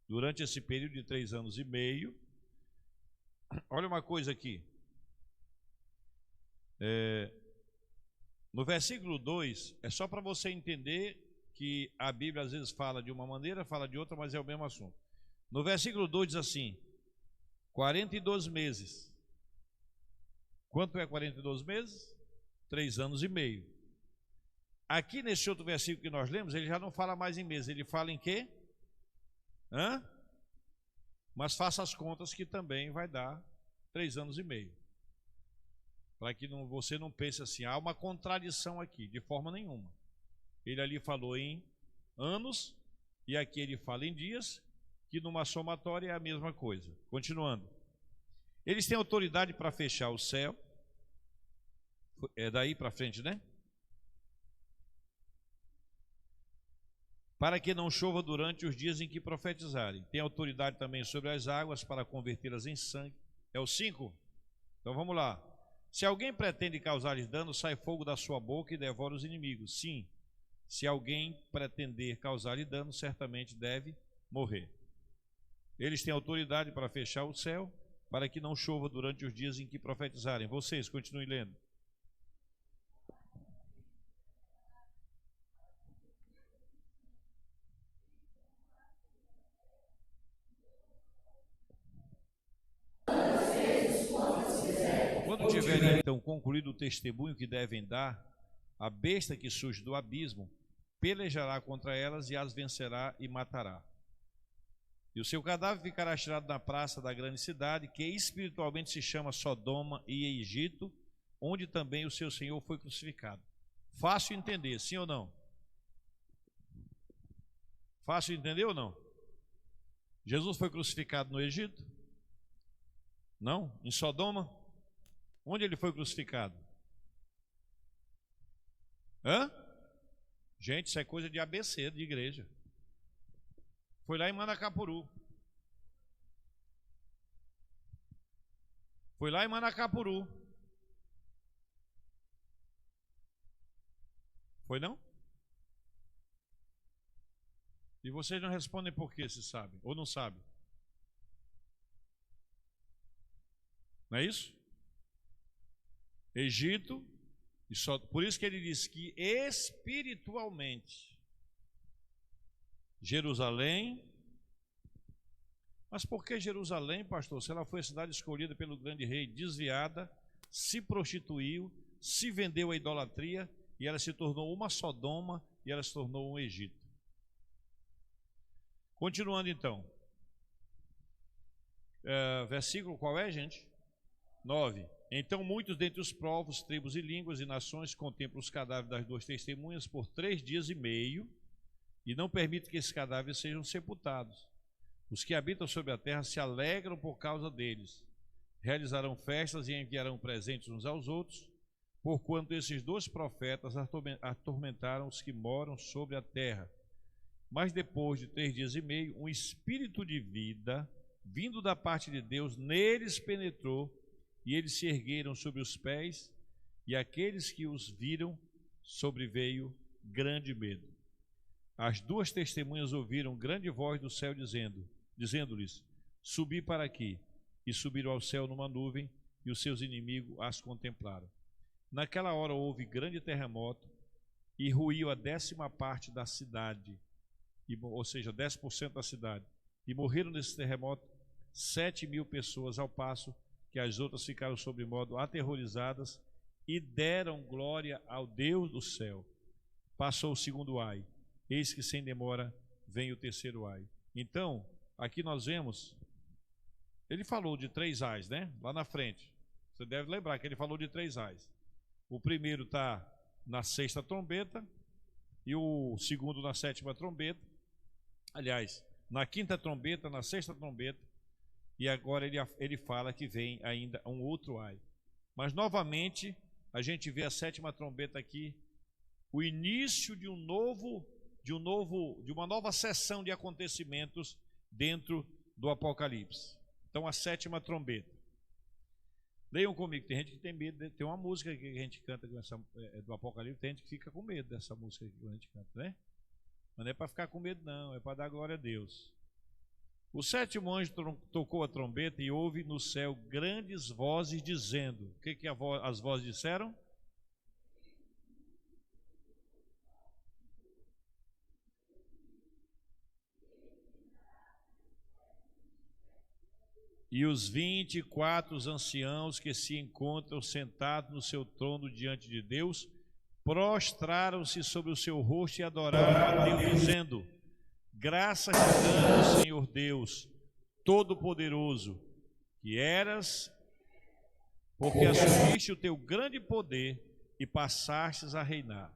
durante esse período de 3 anos e meio. Olha uma coisa aqui. No versículo 2, é só para você entender que a Bíblia às vezes fala de uma maneira, fala de outra, mas é o mesmo assunto. No versículo 2 diz assim: 42 meses. Quanto é 42 meses? 3 anos e meio. Aqui nesse outro versículo que nós lemos, ele já não fala mais em meses, ele fala em quê? Mas faça as contas que também vai dar 3 anos e meio. Para que você não pense assim, há uma contradição aqui, de forma nenhuma. Ele ali falou em anos, e aqui ele fala em dias, que numa somatória é a mesma coisa. Continuando. Eles têm autoridade para fechar o céu. É daí para frente, né? Para que não chova durante os dias em que profetizarem. Tem autoridade também sobre as águas para convertê-las em sangue. É o 5? Então vamos lá. Se alguém pretende causar-lhes dano, sai fogo da sua boca e devora os inimigos. Sim, se alguém pretender causar-lhe dano, certamente deve morrer. Eles têm autoridade para fechar o céu, para que não chova durante os dias em que profetizarem. Vocês, continuem lendo. Quando tiverem então concluído o testemunho que devem dar, a besta que surge do abismo pelejará contra elas e as vencerá e matará. E o seu cadáver ficará tirado na praça da grande cidade, que espiritualmente se chama Sodoma e Egito, onde também o seu Senhor foi crucificado. Fácil entender, sim ou não? Fácil entender ou não? Jesus foi crucificado no Egito? Não? Em Sodoma? Onde ele foi crucificado? Gente, isso é coisa de ABC, de igreja. Foi lá em Manacapuru. Foi lá em Manacapuru. Foi não? E vocês não respondem por quê, se sabem, ou não sabem. Não é isso? Egito, e só, por isso que ele diz que espiritualmente, Jerusalém. Mas por que Jerusalém, pastor? Se ela foi a cidade escolhida pelo grande rei, desviada, se prostituiu, se vendeu à idolatria, e ela se tornou uma Sodoma, e ela se tornou um Egito. Continuando então. Versículo qual é, gente? 9. Então muitos dentre os povos, tribos e línguas e nações contemplam os cadáveres das duas testemunhas por 3 dias e meio, e não permitem que esses cadáveres sejam sepultados. Os que habitam sobre a terra se alegram por causa deles. Realizarão festas e enviarão presentes uns aos outros, porquanto esses 2 profetas atormentaram os que moram sobre a terra. Mas depois de 3 dias e meio, um espírito de vida, vindo da parte de Deus, neles penetrou, e eles se ergueram sobre os pés, e aqueles que os viram, sobreveio grande medo. As 2 testemunhas ouviram grande voz do céu dizendo-lhes: subi para aqui. E subiram ao céu numa nuvem, e os seus inimigos as contemplaram. Naquela hora houve grande terremoto, e ruiu a 10ª parte da cidade, ou seja, 10% da cidade. E morreram nesse terremoto 7.000 pessoas, ao passo que as outras ficaram sobre modo aterrorizadas e deram glória ao Deus do céu. Passou o 2º ai. Eis que sem demora vem o 3º ai. Então, aqui nós vemos, ele falou de 3 ais, né? Lá na frente. Você deve lembrar que ele falou de 3 ais. O primeiro está na 6ª trombeta e o segundo na 7ª trombeta. Aliás, na 5ª trombeta, na 6ª trombeta. E agora ele fala que vem ainda um outro ai. Mas novamente, a gente vê a 7ª trombeta aqui, o início de uma nova sessão de acontecimentos dentro do Apocalipse. Então, a 7ª trombeta. Leiam comigo, tem gente que tem medo, tem uma música que a gente canta do Apocalipse, tem gente que fica com medo dessa música que a gente canta, né? Mas não é para ficar com medo não, é para dar glória a Deus. O 7º anjo tocou a trombeta e houve no céu grandes vozes dizendo, o que as vozes disseram? E os 24 anciãos que se encontram sentados no seu trono diante de Deus, prostraram-se sobre o seu rosto e adoraram a Deus, dizendo: graças te damos, Senhor Deus, Todo-Poderoso, que eras, porque assumiste o teu grande poder e passastes a reinar.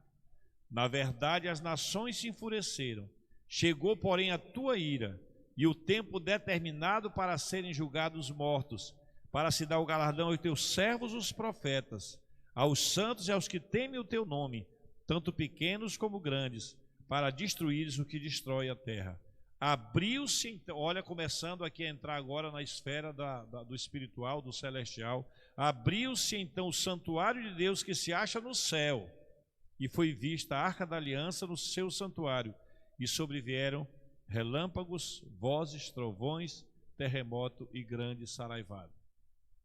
Na verdade, as nações se enfureceram. Chegou, porém, a tua ira, e o tempo determinado para serem julgados mortos, para se dar o galardão aos teus servos, os profetas, aos santos e aos que temem o teu nome, tanto pequenos como grandes, para destruires o que destrói a terra. Abriu-se, então, olha, começando aqui a entrar agora na esfera do espiritual, do celestial, abriu-se então o santuário de Deus que se acha no céu, e foi vista a arca da aliança no seu santuário, e sobrevieram relâmpagos, vozes, trovões, terremoto e grande saraivada.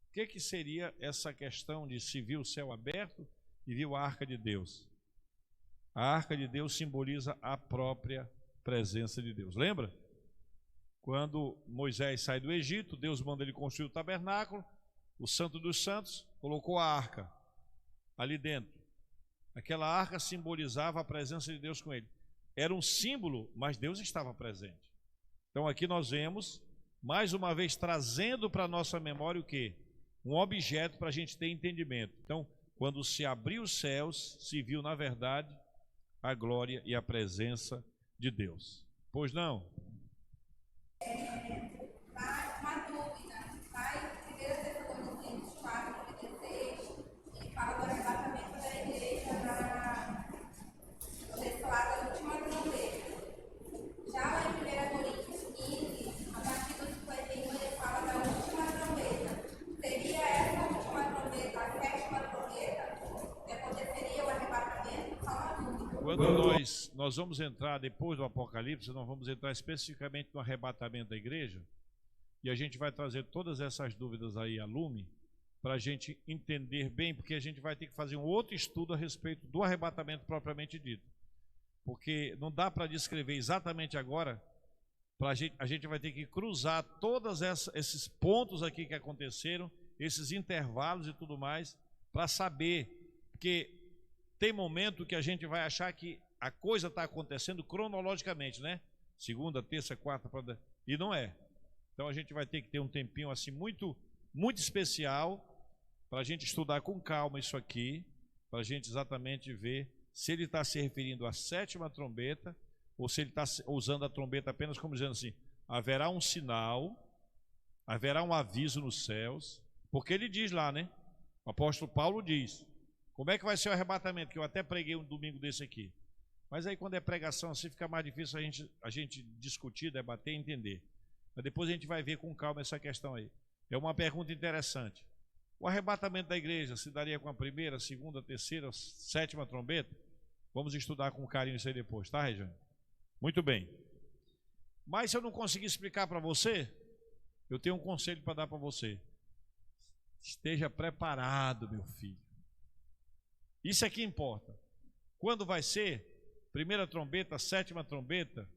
O que seria essa questão de se viu o céu aberto e viu a arca de Deus? A arca de Deus simboliza a própria presença de Deus. Lembra? Quando Moisés sai do Egito, Deus manda ele construir o tabernáculo, o Santo dos Santos, colocou a arca ali dentro. Aquela arca simbolizava a presença de Deus com ele. Era um símbolo, mas Deus estava presente. Então aqui nós vemos, mais uma vez, trazendo para a nossa memória o quê? Um objeto para a gente ter entendimento. Então, quando se abriu os céus, se viu, na verdade, a glória e a presença de Deus. Pois não? Uma dúvida. Vai, 1 Tessalonicenses 4:16, ele fala do arrebatamento da igreja desse lado da última trombeta. Já lá em 1 Coríntios 15, a partir do 51, ele fala da última trombeta. Seria essa Quando nós vamos entrar, depois do Apocalipse, nós vamos entrar especificamente no arrebatamento da igreja, e a gente vai trazer todas essas dúvidas aí a lume, para a gente entender bem, porque a gente vai ter que fazer um outro estudo a respeito do arrebatamento propriamente dito. Porque não dá para descrever exatamente agora, a gente vai ter que cruzar todos esses pontos aqui que aconteceram, esses intervalos e tudo mais, para saber, porque tem momento que a gente vai achar que a coisa está acontecendo cronologicamente, né? Segunda, terça, quarta, e não é. Então a gente vai ter que ter um tempinho assim muito, muito especial para a gente estudar com calma isso aqui, para a gente exatamente ver se ele está se referindo à sétima trombeta ou se ele está usando a trombeta apenas como dizendo assim, haverá um sinal, haverá um aviso nos céus, porque ele diz lá, né? O apóstolo Paulo diz, como é que vai ser o arrebatamento? Que eu até preguei um domingo desse aqui. Mas aí quando é pregação assim fica mais difícil a gente discutir, debater e entender. Mas depois a gente vai ver com calma essa questão aí. É uma pergunta interessante. O arrebatamento da igreja se daria com a primeira, segunda, terceira, sétima trombeta? Vamos estudar com carinho isso aí depois, tá, Regiane? Muito bem. Mas se eu não conseguir explicar para você, eu tenho um conselho para dar para você. Esteja preparado, meu filho. Isso é que importa. Quando vai ser? Primeira trombeta, sétima trombeta?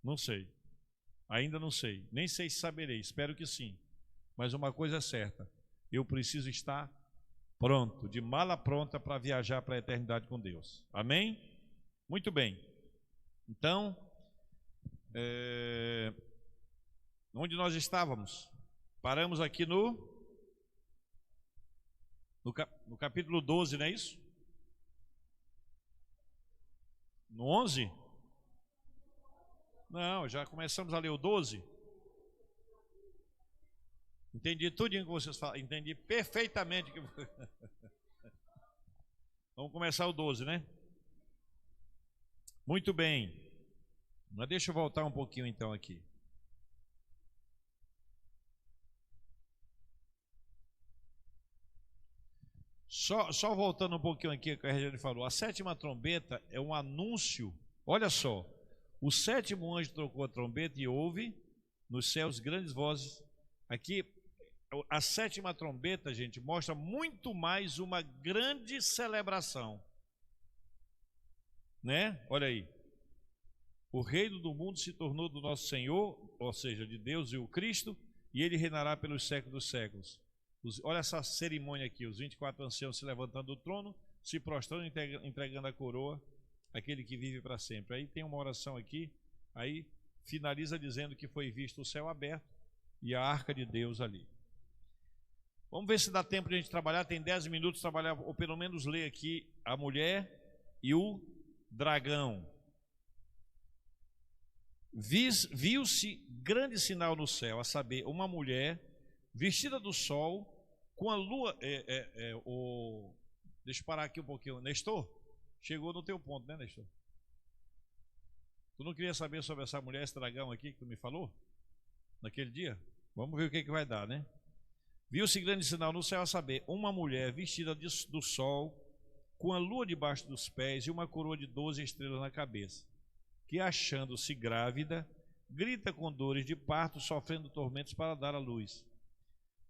Não sei. Ainda não sei. Nem sei se saberei. Espero que sim. Mas uma coisa é certa. Eu preciso estar pronto, de mala pronta para viajar para a eternidade com Deus. Amém? Muito bem. Então, onde nós estávamos? Paramos aqui no capítulo 12, não é isso? No 11? Não, já começamos a ler o 12. Entendi tudo que vocês falam, entendi perfeitamente. Vamos começar o 12, né? Muito bem. Mas deixa eu voltar um pouquinho então aqui. Só voltando um pouquinho aqui que a Regiane falou. A sétima trombeta é um anúncio. Olha só. O sétimo anjo tocou a trombeta e houve nos céus grandes vozes. Aqui, a sétima trombeta, gente, mostra muito mais uma grande celebração. Né? Olha aí. O reino do mundo se tornou do nosso Senhor, ou seja, de Deus e o Cristo, e ele reinará pelos séculos dos séculos. Olha essa cerimônia aqui, os 24 anciãos se levantando do trono, se prostrando, entregando a coroa àquele que vive para sempre. Aí tem uma oração aqui, aí finaliza dizendo que foi visto o céu aberto e a arca de Deus ali. Vamos ver se dá tempo de a gente trabalhar, tem 10 minutos trabalhar, ou pelo menos ler aqui a mulher e o dragão. Viu-se grande sinal no céu, a saber, uma mulher vestida do sol, com a lua. Deixa eu parar aqui um pouquinho. Nestor, chegou no teu ponto, né, Nestor? Tu não queria saber sobre essa mulher, esse dragão aqui que tu me falou? Naquele dia? Vamos ver o que vai dar, né? Viu-se grande sinal no céu, a saber, uma mulher vestida do sol, com a lua debaixo dos pés e uma coroa de 12 estrelas na cabeça, que, achando-se grávida, grita com dores de parto, sofrendo tormentos para dar à luz.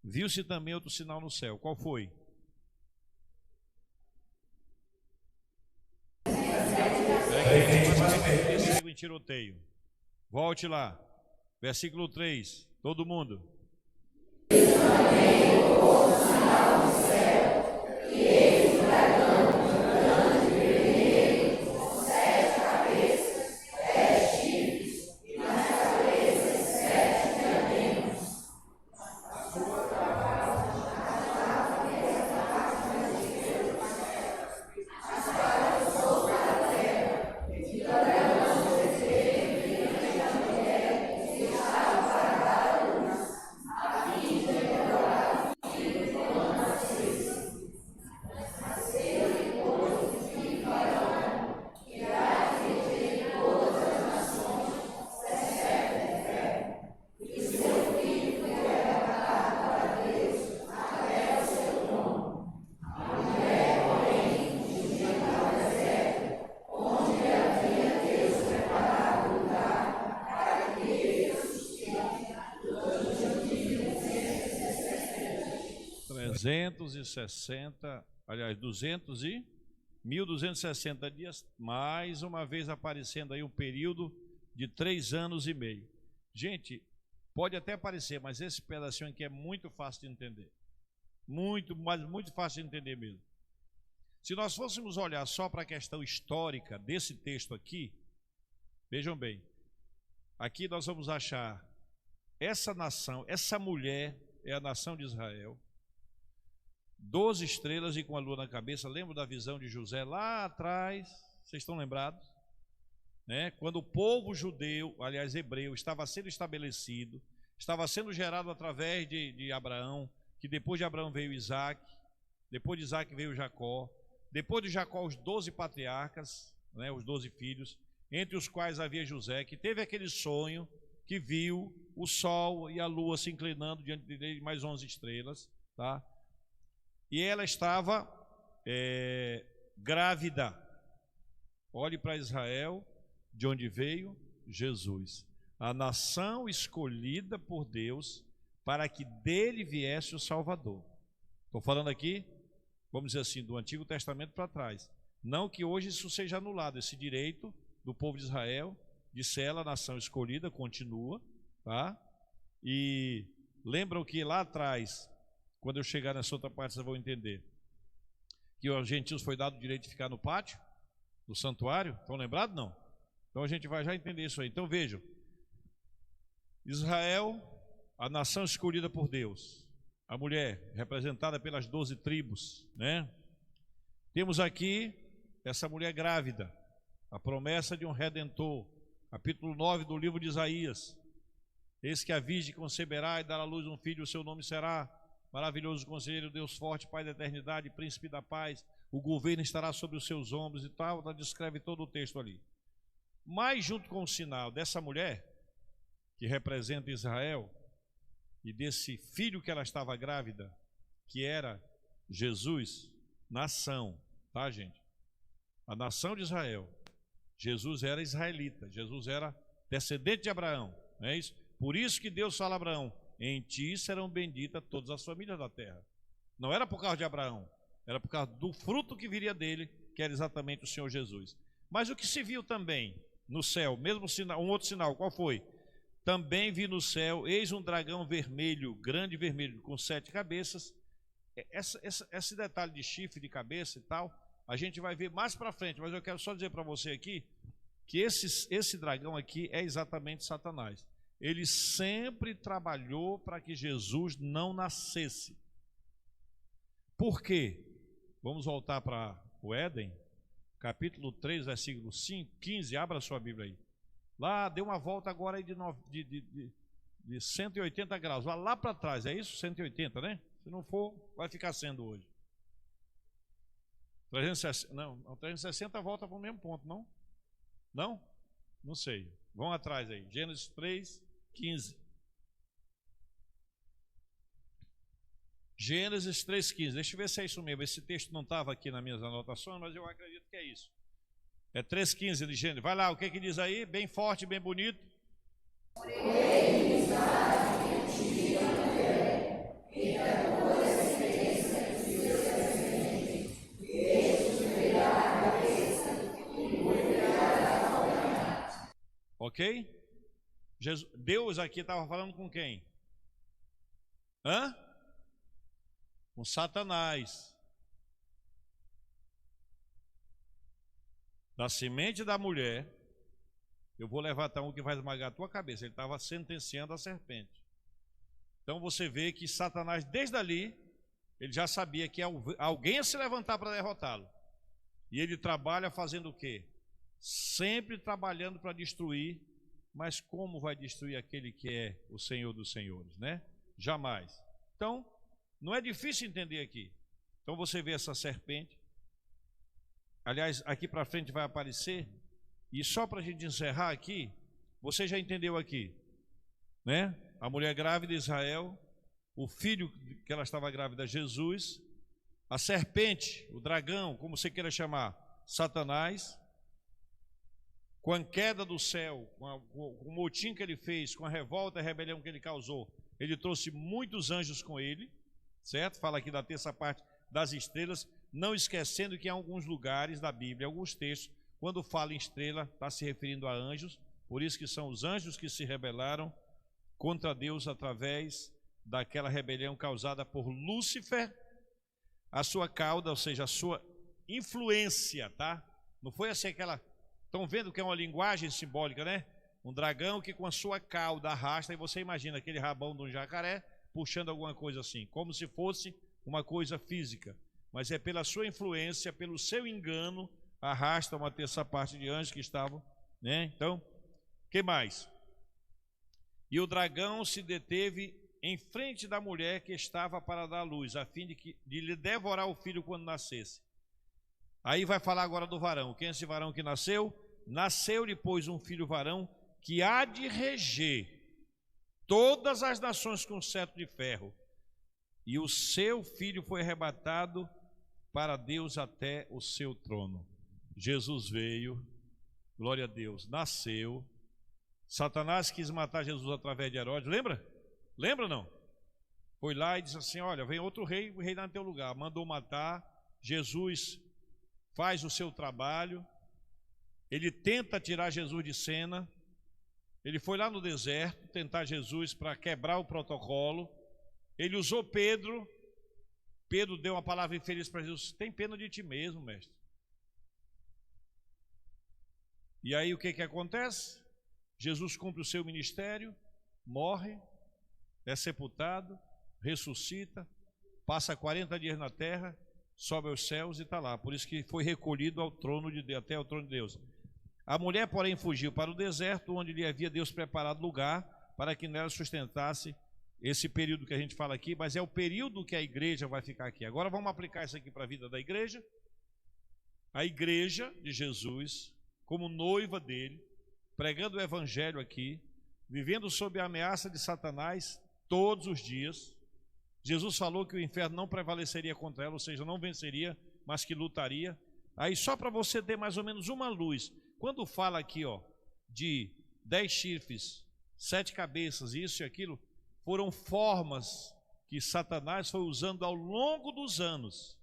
Viu-se também outro sinal no céu. Qual foi? Em tiroteio. Volte lá. Versículo 3. Todo mundo. Viu-se também outro sinal no céu, e eis o dragão, grande e vermelho, com 7 cabeças, 10 chifres, e nas cabeças 7 diademas. 260, aliás, 1.260 dias, mais uma vez aparecendo aí um período de 3 anos e meio. Gente, pode até parecer, mas esse pedacinho aqui é muito fácil de entender. Muito, mas muito fácil de entender mesmo. Se nós fôssemos olhar só para a questão histórica desse texto aqui, vejam bem, aqui nós vamos achar essa nação, essa mulher é a nação de Israel, 12 estrelas e com a lua na cabeça. Lembra da visão de José lá atrás? Vocês estão lembrados? Né? Quando o povo judeu, aliás hebreu, estava sendo estabelecido, estava sendo gerado através de Abraão, que depois de Abraão veio Isaac, depois de Isaac veio Jacó, depois de Jacó os 12 patriarcas, né, os 12 filhos, entre os quais havia José, que teve aquele sonho, que viu o sol e a lua se inclinando diante dele, mais 11 estrelas, tá? E ela estava grávida. Olhe para Israel, de onde veio Jesus, a nação escolhida por Deus para que dele viesse o Salvador. Estou falando aqui, vamos dizer assim, do Antigo Testamento para trás. Não que hoje isso seja anulado, esse direito do povo de Israel de ser ela a nação escolhida, continua, tá? E lembram que lá atrás, quando eu chegar nessa outra parte, vocês vão entender que aos gentios foi dado o direito de ficar no pátio, no santuário. Estão lembrados? Não? Então a gente vai já entender isso aí. Então vejam, Israel, a nação escolhida por Deus, a mulher representada pelas 12 tribos, né? Temos aqui essa mulher grávida, a promessa de um redentor, capítulo 9 do livro de Isaías. Eis que a virgem conceberá e dará à luz um filho, o seu nome será Maravilhoso Conselheiro, Deus Forte, Pai da Eternidade, Príncipe da Paz, o governo estará sobre os seus ombros e tal. Ela descreve todo o texto ali. Mas junto com o sinal dessa mulher, que representa Israel, e desse filho que ela estava grávida, que era Jesus, nação, tá, gente? A nação de Israel. Jesus era israelita, Jesus era descendente de Abraão, não é isso? Por isso que Deus fala a Abraão: em ti serão benditas todas as famílias da terra. Não era por causa de Abraão, era por causa do fruto que viria dele, que era exatamente o Senhor Jesus. Mas o que se viu também no céu, mesmo sinal, um outro sinal, qual foi? Também vi no céu, eis um dragão vermelho, grande vermelho, com 7 cabeças. Esse detalhe de chifre, de cabeça e tal, a gente vai ver mais para frente, mas eu quero só dizer para você aqui, que esse dragão aqui é exatamente Satanás. Ele sempre trabalhou para que Jesus não nascesse. Por quê? Vamos voltar para o Éden, capítulo 3, versículo 15, abra sua Bíblia aí. Lá, deu uma volta agora aí de 180 graus, lá para trás, é isso? 180, né? Se não for, vai ficar sendo hoje. 360, não, 360 volta para o mesmo ponto, não? Não? Não sei. Vão atrás aí. Gênesis 3, 15. Gênesis 3, 15. Deixa eu ver se é isso mesmo. Esse texto não estava aqui nas minhas anotações, mas eu acredito que é isso. É 3,15 de Gênesis. Vai lá, o que que diz aí? Bem forte, bem bonito. Ok? Deus aqui estava falando com quem? Com Satanás. Da semente da mulher, eu vou levantar um que vai esmagar a tua cabeça. Ele estava sentenciando a serpente. Então você vê que Satanás, desde ali, ele já sabia que alguém ia se levantar para derrotá-lo. E ele trabalha fazendo o quê? Sempre trabalhando para destruir. Mas como vai destruir aquele que é o Senhor dos Senhores, né? Jamais. Então, não é difícil entender aqui. Então você vê essa serpente. Aliás, aqui para frente vai aparecer. E só para a gente encerrar aqui, você já entendeu aqui, né? A mulher grávida de Israel, o filho que ela estava grávida, Jesus, a serpente, o dragão, como você queira chamar, Satanás. Com a queda do céu, com o motim que ele fez, com a revolta e a rebelião que ele causou, ele trouxe muitos anjos com ele, certo? Fala aqui da terça parte das estrelas, não esquecendo que em alguns lugares da Bíblia, alguns textos, quando fala em estrela, está se referindo a anjos, por isso que são os anjos que se rebelaram contra Deus através daquela rebelião causada por Lúcifer, a sua cauda, ou seja, a sua influência, tá? Não foi assim aquela... Estão vendo que é uma linguagem simbólica, né? Um dragão que com a sua cauda arrasta, e você imagina aquele rabão de um jacaré puxando alguma coisa assim, como se fosse uma coisa física. Mas é pela sua influência, pelo seu engano, arrasta uma terça parte de anjos que estavam, né? Então, o que mais? E o dragão se deteve em frente da mulher que estava para dar luz, a fim de lhe devorar o filho quando nascesse. Aí vai falar agora do varão. Quem é esse varão que nasceu? Nasceu-lhe, pois, um filho varão que há de reger todas as nações com cetro de ferro. E o seu filho foi arrebatado para Deus até o seu trono. Jesus veio, glória a Deus, nasceu. Satanás quis matar Jesus através de Herodes, lembra? Lembra ou não? Foi lá e disse assim, olha, vem outro rei, o rei no teu lugar. Mandou matar, Jesus faz o seu trabalho, ele tenta tirar Jesus de cena, ele foi lá no deserto tentar Jesus para quebrar o protocolo, ele usou Pedro, Pedro deu uma palavra infeliz para Jesus, tem pena de ti mesmo, mestre. E aí o que acontece? Jesus cumpre o seu ministério, morre, é sepultado, ressuscita, passa 40 dias na terra, sobe aos céus e está lá. Por isso que foi recolhido ao trono de Deus, até ao trono de Deus. A mulher, porém, fugiu para o deserto, onde lhe havia Deus preparado lugar para que nela sustentasse esse período que a gente fala aqui, mas é o período que a igreja vai ficar aqui. Agora vamos aplicar isso aqui para a vida da igreja. A igreja de Jesus, como noiva dele, pregando o evangelho aqui, vivendo sob a ameaça de Satanás todos os dias. Jesus falou que o inferno não prevaleceria contra ela, ou seja, não venceria, mas que lutaria. Aí só para você ter mais ou menos uma luz, quando fala aqui de 10 chifres, 7 cabeças, isso e aquilo, foram formas que Satanás foi usando ao longo dos anos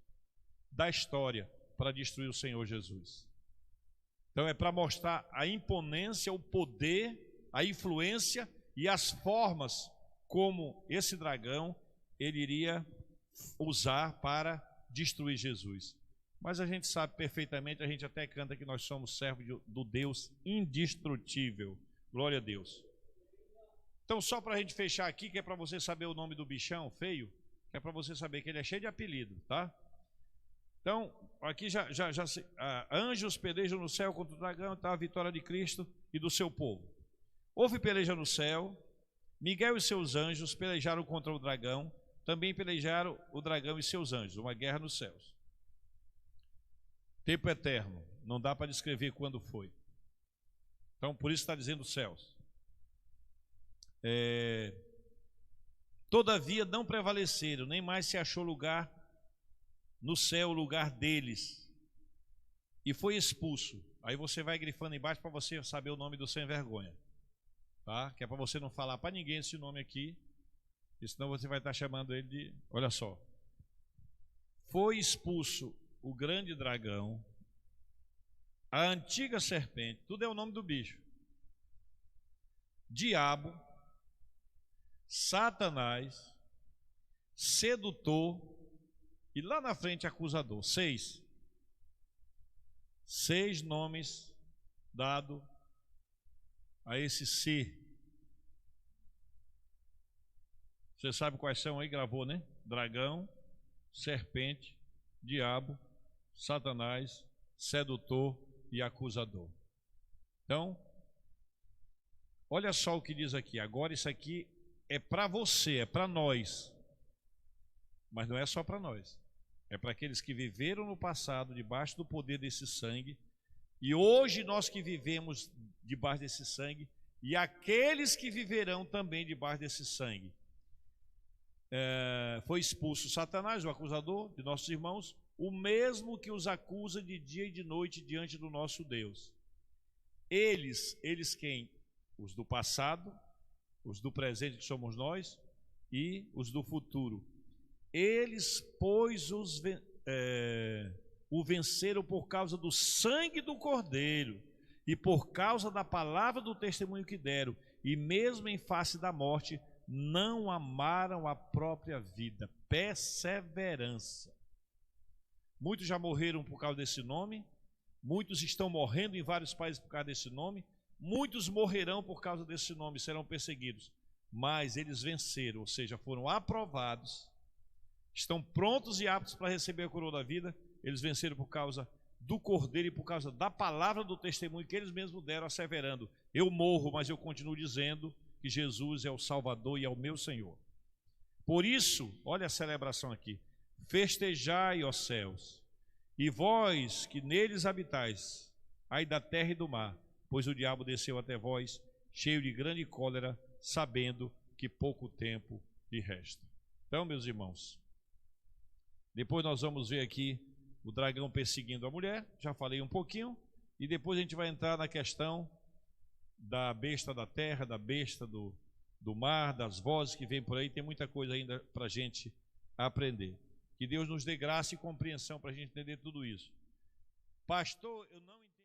da história para destruir o Senhor Jesus. Então é para mostrar a imponência, o poder, a influência e as formas como esse dragão ele iria usar para destruir Jesus. Mas a gente sabe perfeitamente, a gente até canta que nós somos servos do Deus indestrutível. Glória a Deus. Então só para a gente fechar aqui, que é para você saber o nome do bichão feio, que é para você saber que ele é cheio de apelido, tá? Então, aqui anjos pelejam no céu contra o dragão, tá? A vitória de Cristo e do seu povo. Houve peleja no céu, Miguel e seus anjos pelejaram contra o dragão, também pelejaram o dragão e seus anjos, uma guerra nos céus. Tempo eterno, não dá para descrever quando foi. Então, por isso está dizendo os céus. Todavia não prevaleceram, nem mais se achou lugar no céu, o lugar deles, e foi expulso. Aí você vai grifando embaixo para você saber o nome do sem vergonha, tá? Que é para você não falar para ninguém esse nome aqui, porque senão você vai estar chamando ele de... Olha só, foi expulso o grande dragão, a antiga serpente, tudo é o nome do bicho, diabo, Satanás, sedutor e lá na frente acusador. 6 nomes dados a esse ser. Você sabe quais são aí? Gravou, né? Dragão, serpente, diabo, Satanás, sedutor e acusador. Então, olha só o que diz aqui. Agora isso aqui é para você, é para nós. Mas não é só para nós. É para aqueles que viveram no passado debaixo do poder desse sangue. E hoje nós que vivemos debaixo desse sangue. E aqueles que viverão também debaixo desse sangue. Foi expulso Satanás, o acusador de nossos irmãos, o mesmo que os acusa de dia e de noite diante do nosso Deus. Eles quem? Os do passado, os do presente que somos nós e os do futuro. Eles, pois, o venceram por causa do sangue do Cordeiro e por causa da palavra do testemunho que deram, e mesmo em face da morte, não amaram a própria vida. Perseverança. Muitos já morreram por causa desse nome, muitos estão morrendo em vários países por causa desse nome, muitos morrerão por causa desse nome, serão perseguidos, mas eles venceram, ou seja, foram aprovados, estão prontos e aptos para receber a coroa da vida. Eles venceram por causa do Cordeiro e por causa da palavra do testemunho que eles mesmos deram, asseverando: eu morro, mas eu continuo dizendo que Jesus é o Salvador e é o meu Senhor. Por isso, olha a celebração aqui: festejai, ó céus, e vós que neles habitais, ai da terra e do mar, pois o diabo desceu até vós, cheio de grande cólera, sabendo que pouco tempo lhe resta. Então, meus irmãos, depois nós vamos ver aqui o dragão perseguindo a mulher, já falei um pouquinho, e depois a gente vai entrar na questão da besta da terra, da besta do mar, das vozes que vêm por aí. Tem muita coisa ainda para a gente aprender. Que Deus nos dê graça e compreensão para a gente entender tudo isso. Pastor, eu não entendo.